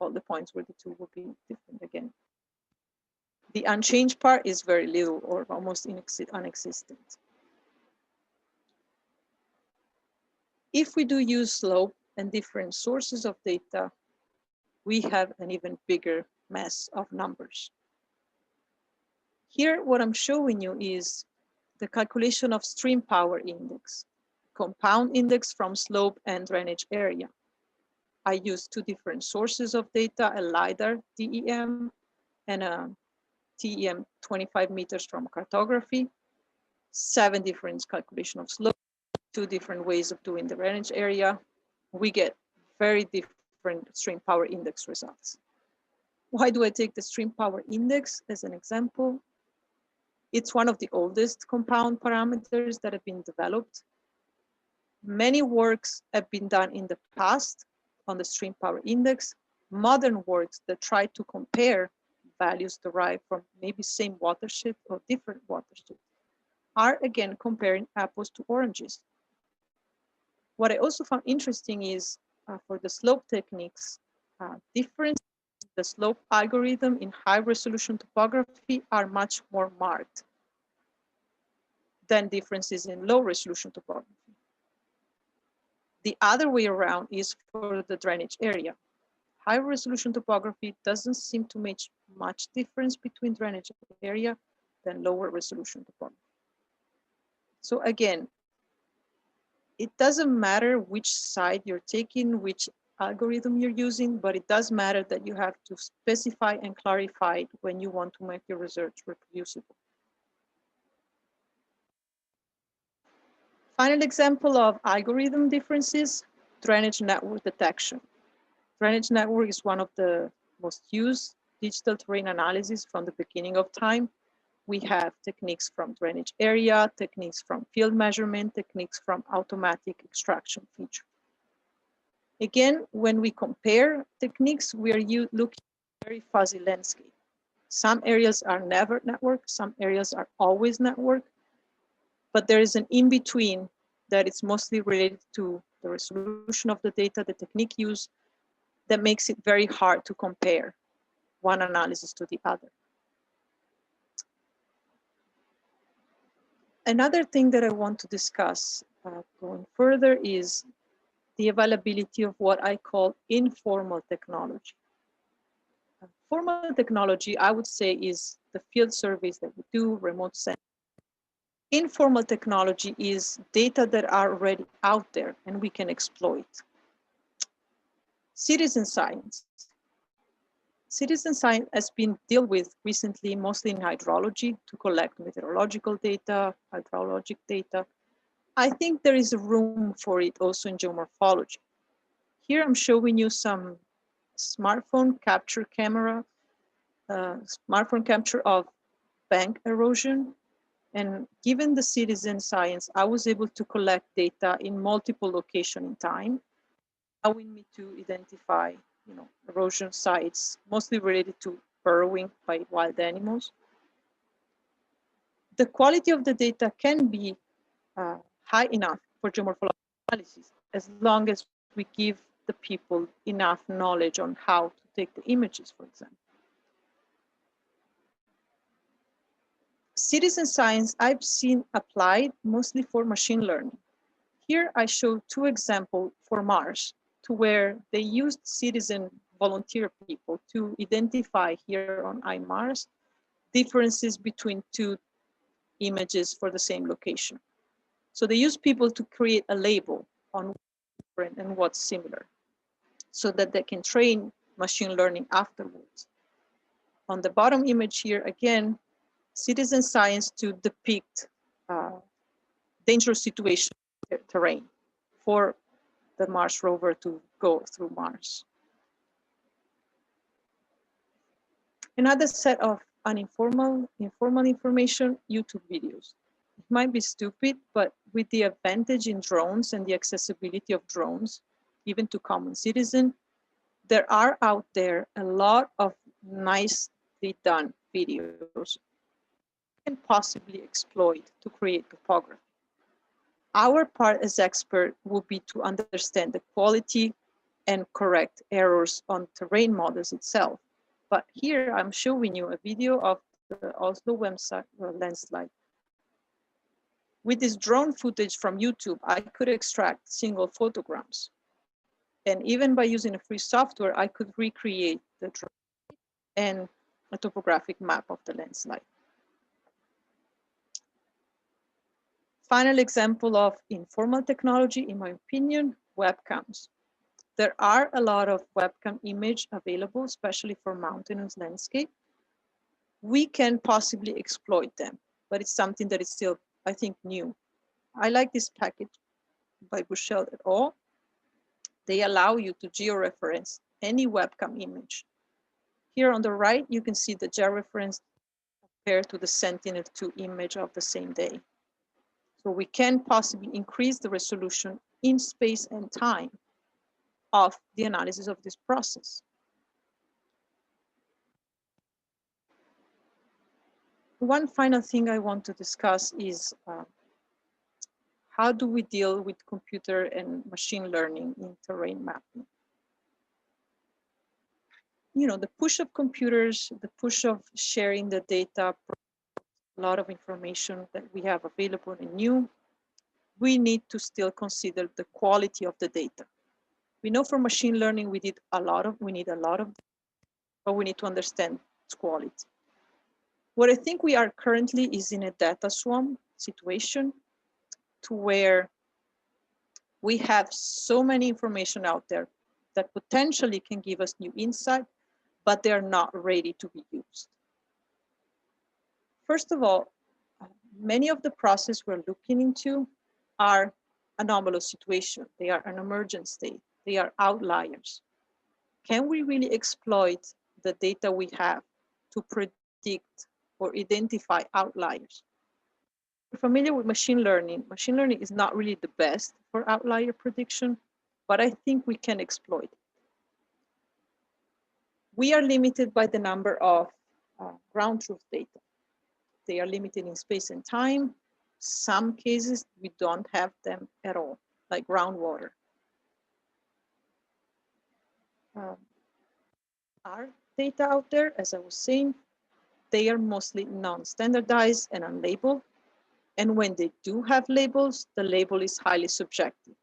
all the points where the two will be different again. The unchanged part is very little or almost non-existent. If we do use slope and different sources of data, we have an even bigger mess of numbers. Here, what I'm showing you is the calculation of stream power index, compound index from slope and drainage area. I use two different sources of data, a Lidar DEM and a TEM 25 meters from cartography, 7 different calculation of slope, 2 different ways of doing the drainage area. We get very different stream power index results. Why do I take the stream power index as an example? It's one of the oldest compound parameters that have been developed. Many works have been done in the past on the stream power index. Modern works that try to compare values derived from maybe same watershed or different watershed are again comparing apples to oranges. What I also found interesting is for the slope techniques, difference in the slope algorithm in high resolution topography are much more marked than differences in low resolution topography. The other way around is for the drainage area. High resolution topography doesn't seem to make much difference between drainage area than lower resolution topography. So again, it doesn't matter which side you're taking, which algorithm you're using, but it does matter that you have to specify and clarify it when you want to make your research reproducible. Final example of algorithm differences, drainage network detection. Drainage network is one of the most used digital terrain analysis from the beginning of time. We have techniques from drainage area, techniques from field measurement, techniques from automatic extraction feature. Again, when we compare techniques, we are looking at a very fuzzy landscape. Some areas are never networked, some areas are always networked, but there is an in-between that is mostly related to the resolution of the data, the technique used, that makes it very hard to compare one analysis to the other. Another thing that I want to discuss going further is the availability of what I call informal technology. Formal technology, I would say, is the field surveys that we do, remote sensing, Informal technology is data that are already out there and we can exploit. Citizen science. Citizen science has been dealt with recently, mostly in hydrology, to collect meteorological data, hydrologic data. I think there is room for it also in geomorphology. Here I'm showing you some smartphone capture of bank erosion. And given the citizen science, I was able to collect data in multiple locations in time, allowing me to identify erosion sites, mostly related to burrowing by wild animals. The quality of the data can be high enough for geomorphological analysis, as long as we give the people enough knowledge on how to take the images, for example. Citizen science I've seen applied mostly for machine learning. Here I show two examples for Mars, to where they used citizen volunteer people to identify here on iMars differences between two images for the same location. So they use people to create a label on what's different and what's similar, so that they can train machine learning afterwards. On the bottom image here, again, citizen science to depict dangerous situation terrain for the Mars rover to go through Mars. Another set of informal information, YouTube videos. It might be stupid, but with the advantage in drones and the accessibility of drones, even to common citizen, there are out there a lot of nicely done videos you can possibly exploit to create topography. Our part as expert would be to understand the quality and correct errors on terrain models itself. But here I'm showing you a video of the Oslo website landslide. With this drone footage from YouTube, I could extract single photograms. And even by using a free software, I could recreate the drone and a topographic map of the landslide. Final example of informal technology, in my opinion, webcams. There are a lot of webcam image available, especially for mountainous landscape. We can possibly exploit them, but it's something that is still, I think, new. I like this package by Bushell et al. They allow you to georeference any webcam image. Here on the right, you can see the georeference compared to the Sentinel-2 image of the same day. So we can possibly increase the resolution in space and time of the analysis of this process. One final thing I want to discuss is how do we deal with computer and machine learning in terrain mapping? The push of computers, the push of sharing the data, a lot of information that we have available and new, we need to still consider the quality of the data. We know for machine learning, we need a lot of data, but we need to understand its quality. What I think we are currently is in a data swamp situation, to where we have so many information out there that potentially can give us new insight, but they're not ready to be used. First of all, many of the processes we're looking into are anomalous situations. They are an emergent state. They are outliers. Can we really exploit the data we have to predict or identify outliers? If you're familiar with machine learning is not really the best for outlier prediction, but I think we can exploit it. We are limited by the number of ground truth data. They are limited in space and time. Some cases, we don't have them at all, like groundwater. Our data out there, as I was saying, they are mostly non-standardized and unlabeled. And when they do have labels, the label is highly subjective.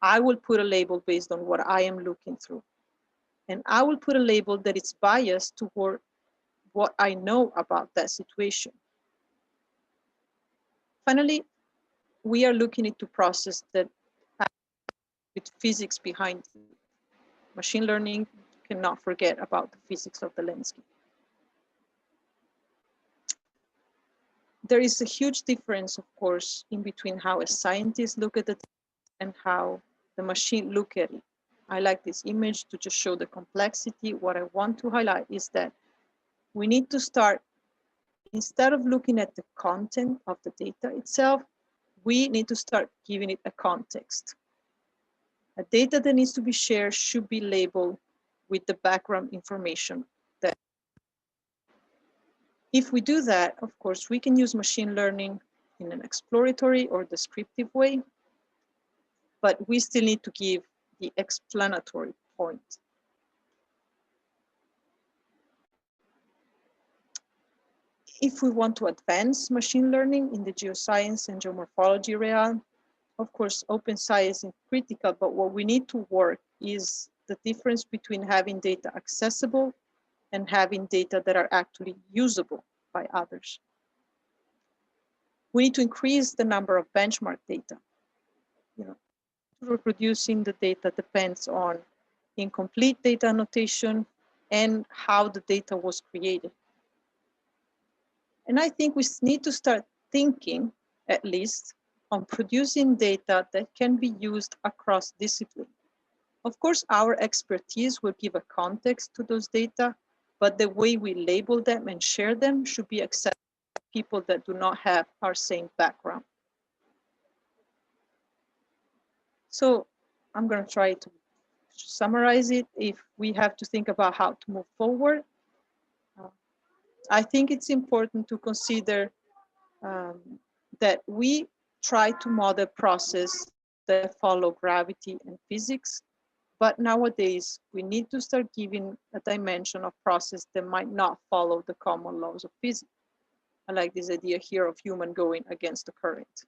I will put a label based on what I am looking through. And I will put a label that is biased toward what I know about that situation. Finally, we are looking into process that have with physics behind it. Machine learning cannot forget about the physics of the landscape. There is a huge difference, of course, in between how a scientist look at it and how the machine look at it. I like this image to just show the complexity. What I want to highlight is that we need to start, instead of looking at the content of the data itself, we need to start giving it a context. A data that needs to be shared should be labeled with the background information. That if we do that, of course, we can use machine learning in an exploratory or descriptive way, but we still need to give the explanatory point. If we want to advance machine learning in the geoscience and geomorphology realm, of course, open science is critical, but what we need to work is the difference between having data accessible and having data that are actually usable by others. We need to increase the number of benchmark data. Reproducing the data depends on incomplete data annotation and how the data was created. And I think we need to start thinking, at least, on producing data that can be used across discipline. Of course, our expertise will give a context to those data, but the way we label them and share them should be accepted by people that do not have our same background. So I'm going to try to summarize it. If we have to think about how to move forward, I think it's important to consider that we try to model process that follow gravity and physics, but nowadays we need to start giving a dimension of process that might not follow the common laws of physics. I like this idea here of human going against the current.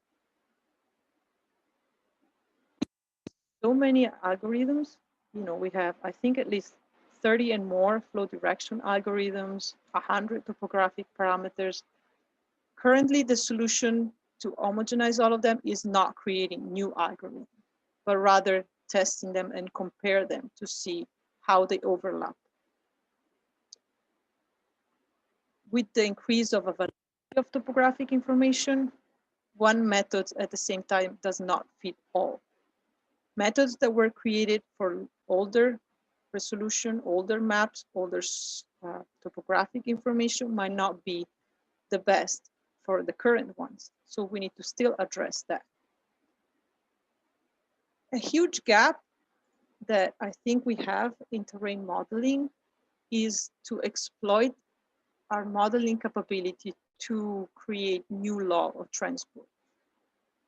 So many algorithms, we have, I think, at least 30 and more flow direction algorithms, 100 topographic parameters. Currently, the solution to homogenize all of them is not creating new algorithms, but rather testing them and compare them to see how they overlap. With the increase of availability of topographic information, one method at the same time does not fit all. Methods that were created for older resolution, older maps, older topographic information might not be the best for the current ones. So we need to still address that. A huge gap that I think we have in terrain modeling is to exploit our modeling capability to create new law of transport.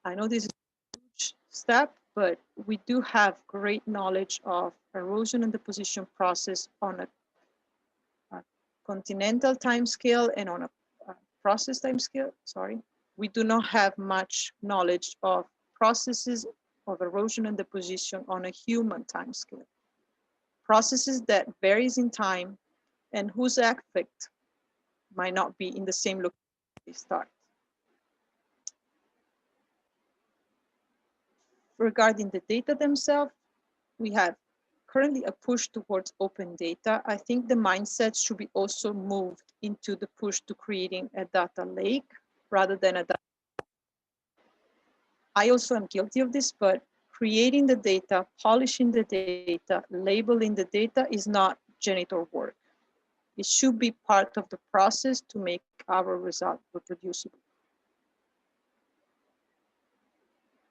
I know this is a huge step, but we do have great knowledge of erosion and deposition process on a continental timescale and on a process timescale, sorry. We do not have much knowledge of processes of erosion and deposition on a human timescale. Processes that varies in time and whose effect might not be in the same location they start. Regarding the data themselves, we have currently a push towards open data. I think the mindset should be also moved into the push to creating a data lake rather than a data. I also am guilty of this, but creating the data, polishing the data, labeling the data is not janitor work. It should be part of the process to make our result reproducible.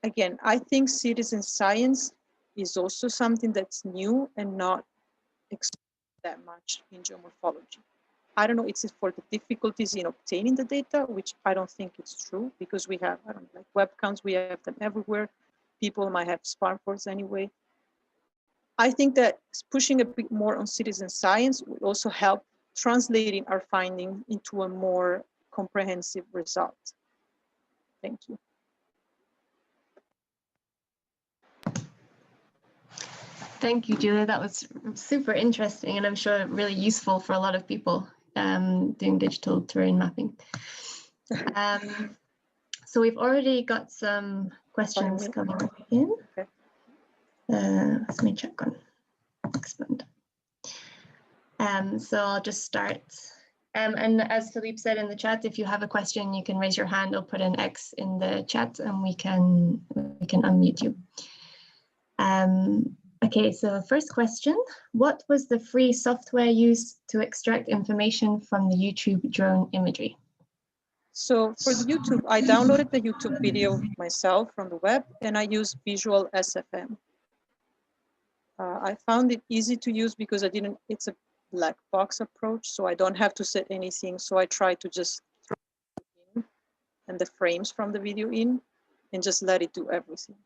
Again, I think citizen science is also something that's new and not explored that much in geomorphology. I don't know, it's for the difficulties in obtaining the data, which I don't think it's true because we have, I don't know, like webcams, we have them everywhere. People might have smartphones anyway. I think that pushing a bit more on citizen science will also help translating our finding into a more comprehensive result. Thank you. Thank you, Giulia. That was super interesting and I'm sure really useful for a lot of people doing digital terrain mapping. So we've already got some questions coming in. Okay. Let me check on expand. So I'll just start. And as Philippe said in the chat, if you have a question, you can raise your hand or put an X in the chat, and we can unmute you. Okay, so first question: what was the free software used to extract information from the YouTube drone imagery? So for the YouTube, I downloaded the YouTube video myself from the web, and I used Visual SFM. I found it easy to use because it's a black box approach, so I don't have to set anything. So I try to just throw it in and the frames from the video in and just let it do everything.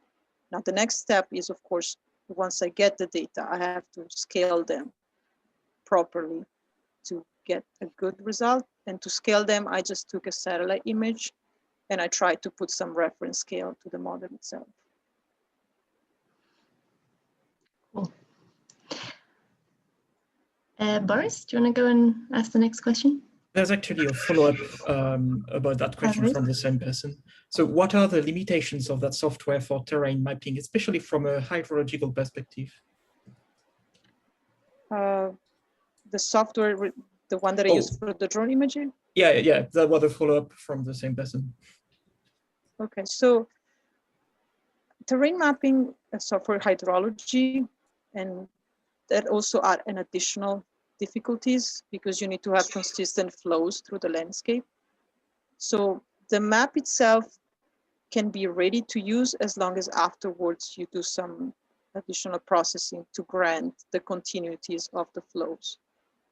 Now, the next step is, of course, once I get the data, I have to scale them properly to get a good result. And to scale them, I just took a satellite image and I tried to put some reference scale to the model itself. Cool. Boris, do you want to go and ask the next question? There's actually a follow-up about that question from the same person. So what are the limitations of that software for terrain mapping, especially from a hydrological perspective? The software, the one that I used for the drone imaging? Yeah, that was a follow-up from the same person. Okay, so terrain mapping, so for hydrology, and that also add an additional difficulties because you need to have consistent flows through the landscape. So the map itself can be ready to use as long as afterwards you do some additional processing to grant the continuities of the flows,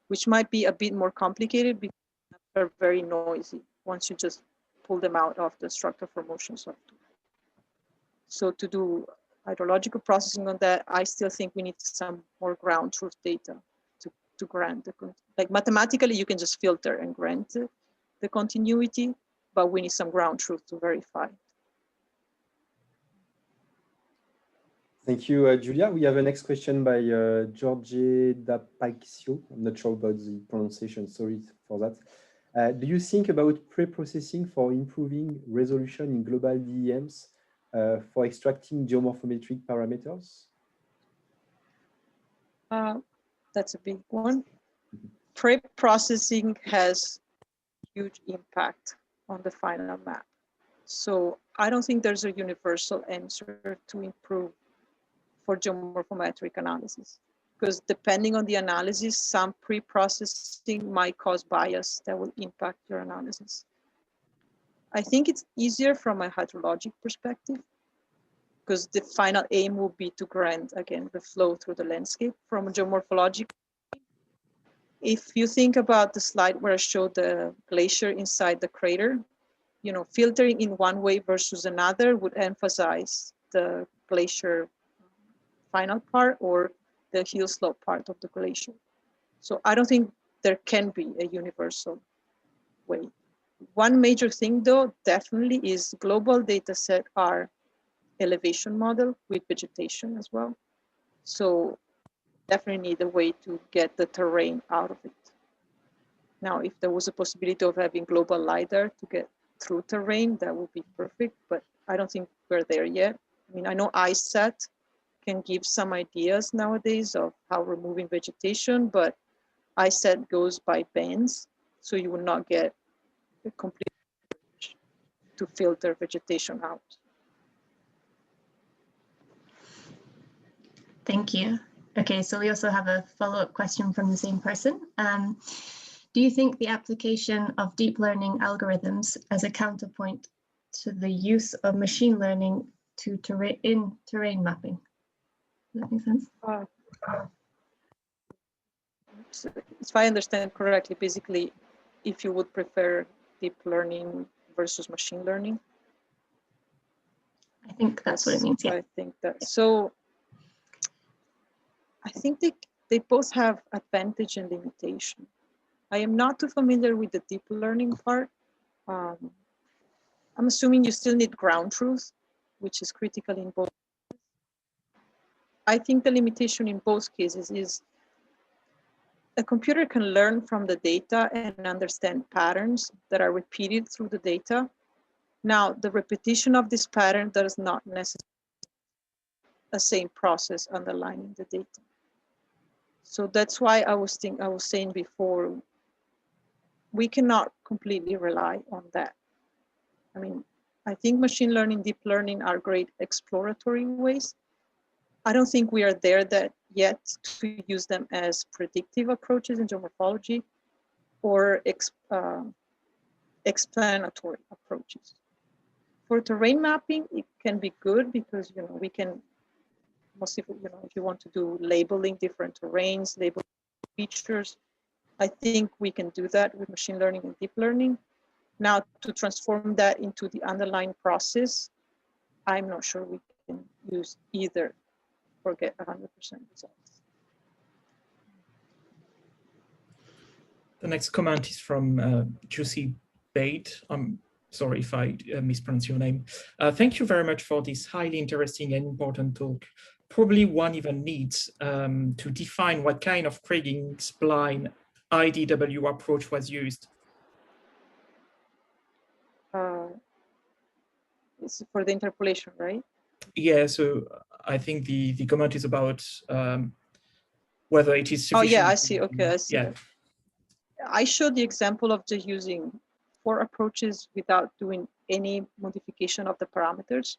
which might be a bit more complicated because they're very noisy once you just pull them out of the structure for motion software. So to do hydrological processing on that, I still think we need some more ground truth data to grant the, like mathematically you can just filter and grant the continuity, but we need some ground truth to verify. Thank you, Giulia. We have a next question by Jorge da Paixio. I'm not sure about the pronunciation, sorry for that. Do you think about pre-processing for improving resolution in global DEMs for extracting geomorphometric parameters? That's a big one. Pre-processing has huge impact on the final map. So I don't think there's a universal answer to improve for geomorphometric analysis, because depending on the analysis, some pre-processing might cause bias that will impact your analysis. I think it's easier from a hydrologic perspective, because the final aim will be to grant, again, the flow through the landscape. From a geomorphologic, if you think about the slide where I showed the glacier inside the crater, you know, filtering in one way versus another would emphasize the glacier final part or the hill slope part of the glacier. So I don't think there can be a universal way. One major thing though, definitely is global data set are elevation model with vegetation as well. So definitely need a way to get the terrain out of it. Now, if there was a possibility of having global Lidar to get through terrain, that would be perfect, but I don't think we're there yet. I mean, I know ISAT can give some ideas nowadays of how removing vegetation, but ISAT goes by bands, so you will not get a complete to filter vegetation out. Thank you. Okay, so we also have a follow-up question from the same person. Do you think the application of deep learning algorithms as a counterpoint to the use of machine learning to terrain mapping? Does that make sense? So if I understand correctly, basically, if you would prefer deep learning versus machine learning? I think that's what it means, yeah. I think that, so I think they both have advantage and limitation. I am not too familiar with the deep learning part. I'm assuming you still need ground truth, which is critical in both. I think the limitation in both cases is a computer can learn from the data and understand patterns that are repeated through the data. Now, the repetition of this pattern does not necessarily the same process underlying the data. So that's why I was saying before, we cannot completely rely on that. I mean, I think machine learning, deep learning are great exploratory ways. I don't think we are there yet to use them as predictive approaches in geomorphology or explanatory approaches. For terrain mapping, it can be good because we can mostly if you want to do labeling different terrains, labeling features, I think we can do that with machine learning and deep learning. Now, to transform that into the underlying process, I'm not sure we can use either or get 100% results. The next comment is from Juicy Bate. I'm sorry if I mispronounce your name. Thank you very much for this highly interesting and important talk. Probably one even needs to define what kind of kriging spline IDW approach was used. It's for the interpolation, right? Yeah, so I think the comment is about whether it is sufficient. Oh yeah, I see. Okay, I see. Yeah. I showed the example of just using 4 approaches without doing any modification of the parameters.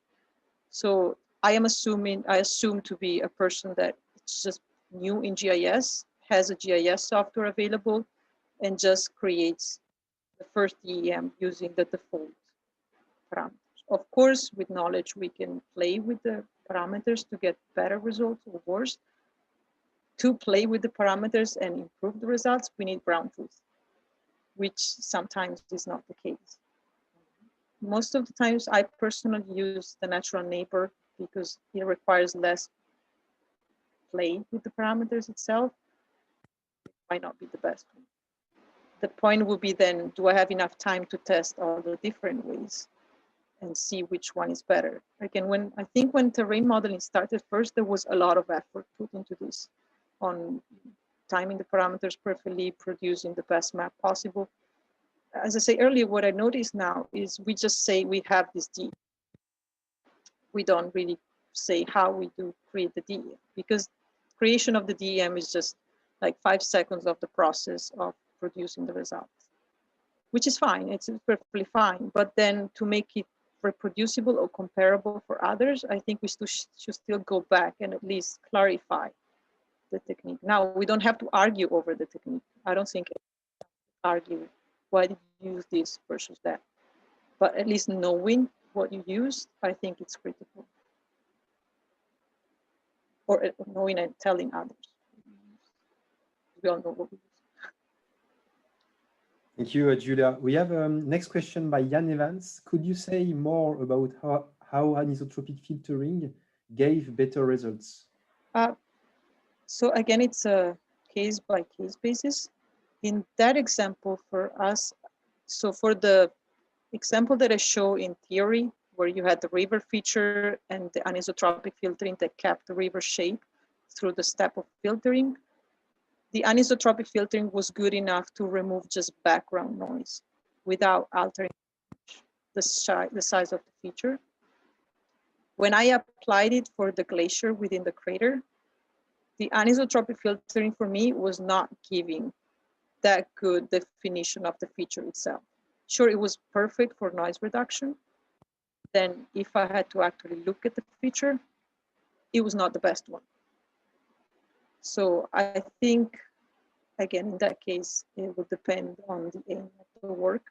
So I assume to be a person that is just new in GIS, has a GIS software available, and just creates the first DEM using the default parameters. Of course, with knowledge, we can play with the parameters to get better results or worse. To play with the parameters and improve the results, we need brown truth, which sometimes is not the case. Most of the times, I personally use the natural neighbor because it requires less play with the parameters itself. It might not be the best one. The point will be then, do I have enough time to test all the different ways and see which one is better? Again, I think when terrain modeling started first, there was a lot of effort put into this on timing the parameters perfectly, producing the best map possible. As I say earlier, what I notice now is we just say we have this DEM. We don't really say how we do create the DEM, because creation of the DEM is just like 5 seconds of the process of producing the results, which is fine. It's perfectly fine. But then to make it reproducible or comparable for others, I think we should still go back and at least clarify the technique. Now, we don't have to argue over the technique. I don't think argue why did you use this versus that. But at least knowing what you used, I think it's critical. Or knowing and telling others. We all know what we use. Thank you, Giulia. We have next question by Jan Evans. Could you say more about how anisotropic filtering gave better results? So again, it's a case-by-case basis. In that example for us, so for the example that I show in theory, where you had the river feature and the anisotropic filtering that kept the river shape through the step of filtering, the anisotropic filtering was good enough to remove just background noise without altering the size of the feature. When I applied it for the glacier within the crater, the anisotropic filtering for me was not giving that good definition of the feature itself. Sure, it was perfect for noise reduction. Then if I had to actually look at the feature, it was not the best one. So I think, again, in that case, it would depend on the aim of the work.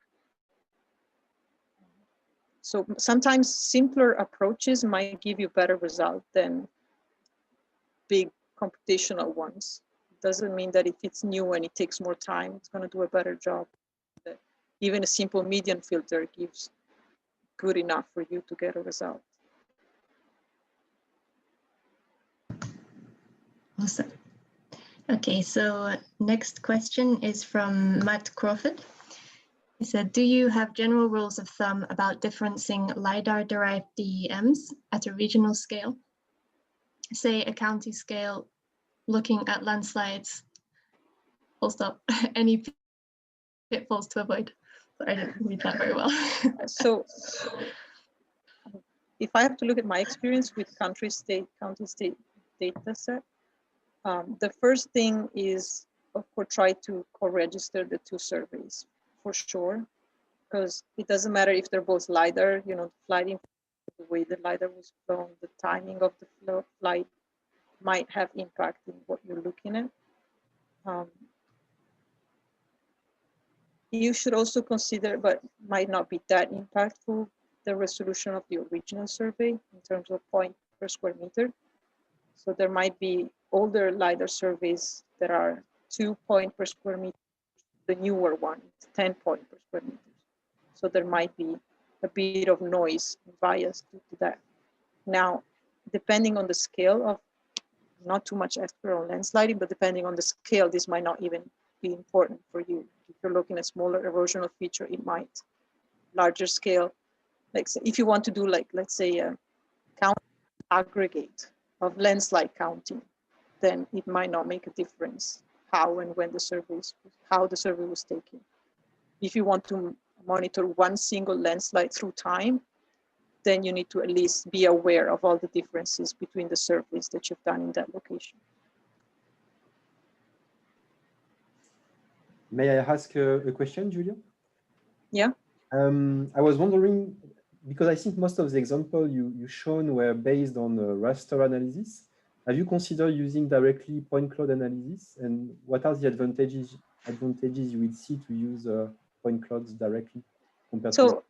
So sometimes simpler approaches might give you better result than big computational ones. Doesn't mean that if it's new and it takes more time, it's going to do a better job. Even a simple median filter gives good enough for you to get a result. Awesome. Okay, so next question is from Matt Crawford. He said, do you have general rules of thumb about differencing LiDAR-derived DEMs at a regional scale? Say a county scale, looking at landslides, full stop, any pitfalls to avoid? I didn't read that very well. So if I have to look at my experience with county state data set, the first thing is, of course, try to co-register the two surveys for sure, because it doesn't matter if they're both LiDAR, you know, the flight, the way the LiDAR was flown, the timing of the flight might have impact in what you're looking at. You should also consider, but might not be that impactful, the resolution of the original survey in terms of point per square meter. So there might be older LiDAR surveys that are 2 point per square meter. The newer one, 10 point per square meter. So there might be a bit of noise and bias due to that. Now, depending on the scale of, not too much expert on lens sliding, but depending on the scale, this might not even be important for you. If you're looking at smaller erosional feature, it might. Larger scale, like if you want to do, like, let's say a count aggregate of lens slide counting, then it might not make a difference how and when the survey was taken. If you want to monitor one single lens slide through time, then you need to at least be aware of all the differences between the surveys that you've done in that location. May I ask a question, Giulia? Yeah. I was wondering, because I think most of the examples you shown were based on raster analysis. Have you considered using directly point cloud analysis? And what are the advantages you would see to use point clouds directly compared to?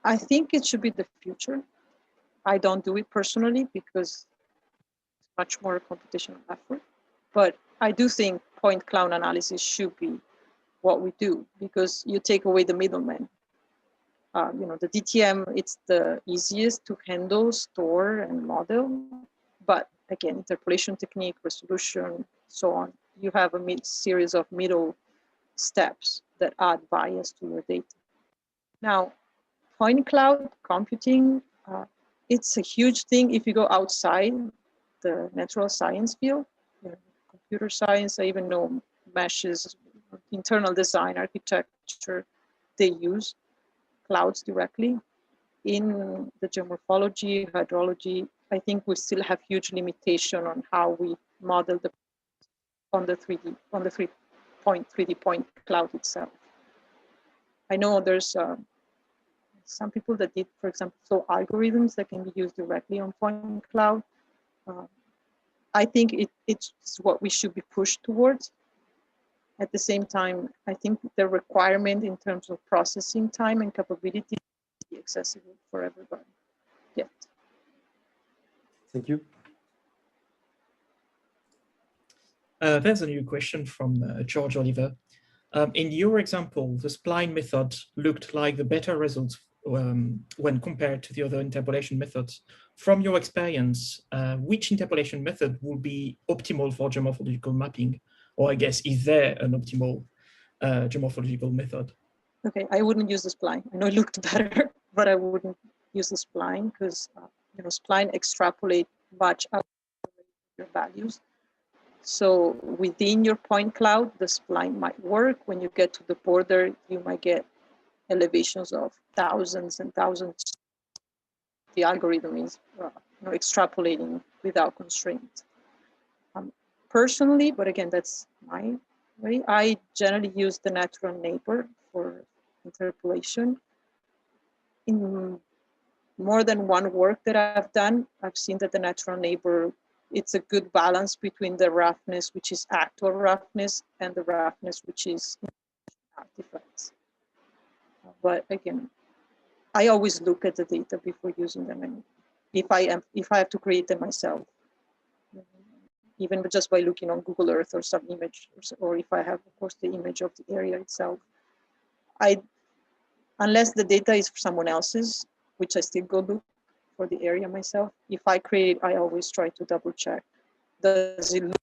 I think it should be the future. I don't do it personally because it's much more computational effort. But I do think point cloud analysis should be what we do, because you take away the middleman. You know, the DTM, it's the easiest to handle, store, and model. But again, interpolation technique, resolution, so on. You have a series of middle steps that add bias to your data. Now, point cloud computing, it's a huge thing if you go outside the natural science field, you know, computer science. I even know meshes, internal design, architecture, they use clouds directly. In the geomorphology, hydrology, I think we still have huge limitation on how we model on the 3D point cloud itself. I know there's some people that did, for example, flow algorithms that can be used directly on point cloud. I think it's what we should be pushed towards. At the same time, I think the requirement in terms of processing time and capability is be accessible for everybody. Yeah. Thank you. There's a new question from George Oliver. In your example, the spline method looked like the better results when compared to the other interpolation methods. From your experience, which interpolation method would be optimal for geomorphological mapping? Or I guess, is there an optimal geomorphological method? Okay, I wouldn't use the spline. I know it looked better, but I wouldn't use the spline because you know, spline extrapolate much out your values. So within your point cloud, the spline might work. When you get to the border, you might get elevations of thousands and thousands. The algorithm is you know, extrapolating without constraint. Personally, but again, that's my way, I generally use the natural neighbor for interpolation. In more than one work that I've done, I've seen that the natural neighbor, it's a good balance between the roughness, which is actual roughness, and the roughness, which is artifacts. But again, I always look at the data before using them, and if I have to create them myself, even just by looking on Google Earth or some image, or if I have, of course, the image of the area itself, unless the data is for someone else's, which I still go look for the area myself. If I create, I always try to double check. Does it look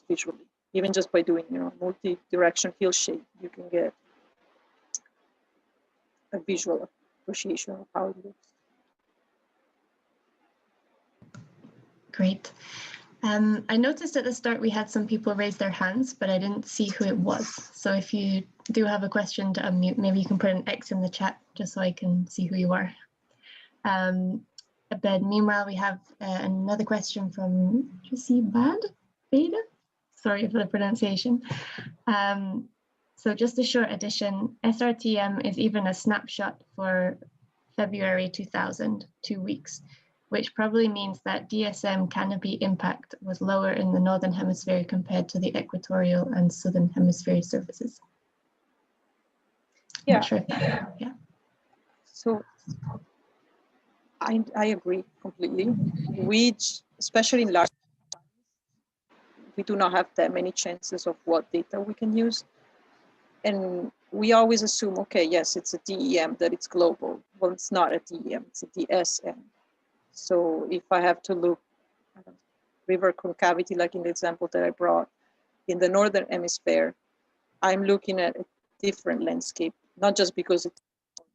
visually? Even just by doing, you know, multi-direction hill shape, you can get a visual appreciation of how it looks. Great. I noticed at the start we had some people raise their hands, but I didn't see who it was. So if you do have a question to unmute, maybe you can put an X in the chat just so I can see who you are. But meanwhile, we have another question from Tracy Beda. Sorry for the pronunciation. So just a short addition, SRTM is even a snapshot for February 2000, 2 weeks, which probably means that DSM canopy impact was lower in the Northern Hemisphere compared to the equatorial and Southern Hemisphere surfaces. Yeah. Not sure if yeah. So I agree completely. We, especially in large, we do not have that many chances of what data we can use. And we always assume, okay, yes, it's a DEM, that it's global. Well, it's not a DEM, it's a DSM. So if I have to look at river concavity, like in the example that I brought, in the Northern Hemisphere, I'm looking at a different landscape, not just because it's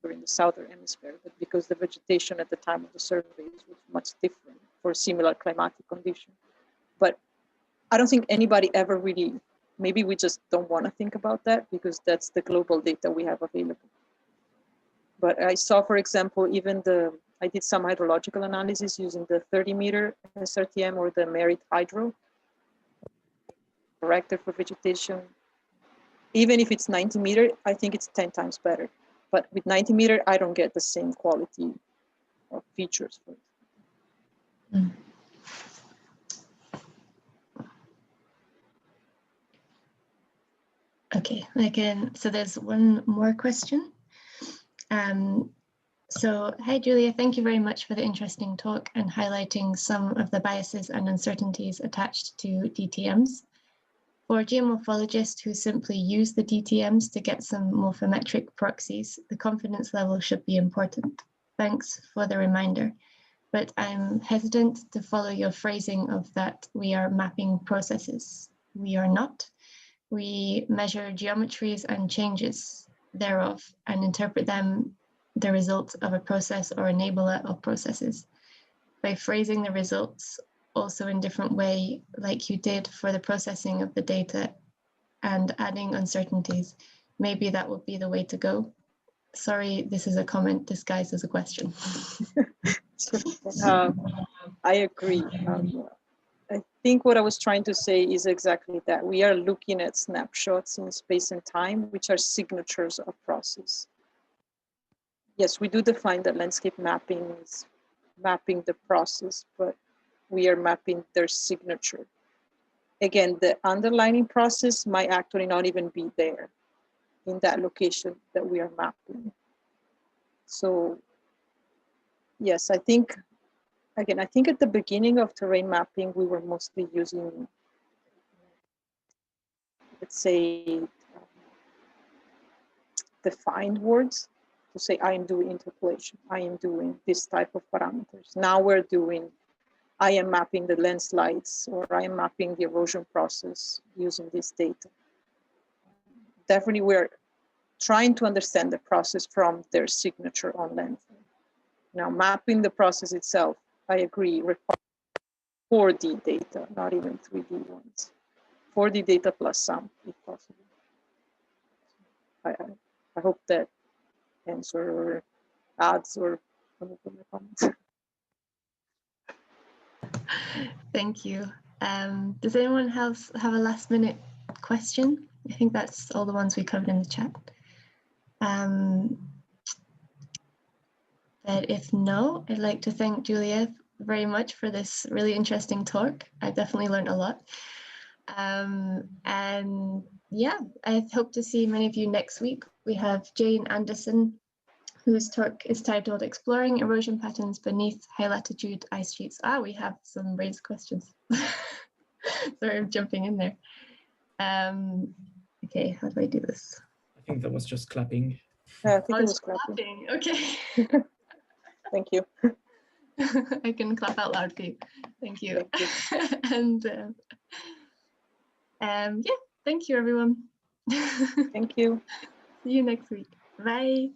in the Southern Hemisphere, but because the vegetation at the time of the surveys was much different for similar climatic conditions. But I don't think anybody ever really, maybe we just don't want to think about that because that's the global data we have available. But I saw, for example, even I did some hydrological analysis using the 30-meter SRTM or the Merit Hydro corrector for vegetation. Even if it's 90-meter, I think it's 10 times better. But with 90-meter, I don't get the same quality of features. Mm. Okay, so there's one more question. So, hi Julia, thank you very much for the interesting talk and highlighting some of the biases and uncertainties attached to DTMs. For geomorphologists who simply use the DTMs to get some morphometric proxies, the confidence level should be important. Thanks for the reminder, but I'm hesitant to follow your phrasing of that we are mapping processes. We are not. We measure geometries and changes thereof and interpret them the result of a process or enabler of processes. By phrasing the results also in different way, like you did for the processing of the data and adding uncertainties, maybe that would be the way to go. Sorry, this is a comment disguised as a question. I agree. I think what I was trying to say is exactly that. We are looking at snapshots in space and time, which are signatures of process. Yes, we do define that landscape mapping is mapping the process, but we are mapping their signature. Again, the underlying process might actually not even be there in that location that we are mapping. So yes, I think, again, I think at the beginning of terrain mapping, we were mostly using, let's say, defined words to say, I am doing interpolation, I am doing this type of parameters. Now we're doing, I am mapping the landslides, or I am mapping the erosion process using this data. Definitely we're trying to understand the process from their signature on land. Now mapping the process itself, I agree, requires 4D data, not even 3D ones. 4D data plus some, if possible. I hope that answer or adds or comments. Thank you. Does anyone else have a last minute question? I think that's all the ones we covered in the chat. But if no, I'd like to thank Giulia very much for this really interesting talk. I definitely learned a lot. And yeah, I hope to see many of you next week. We have Jane Anderson, whose talk is titled Exploring Erosion Patterns Beneath High Latitude Ice Sheets. We have some raised questions. Sorry, I'm jumping in there. Okay, how do I do this? I think that was just clapping. Yeah, I think it was clapping. Okay. Thank you. I can clap out loud for you. Thank you. Thank you. And yeah, thank you everyone. Thank you. See you next week. Bye.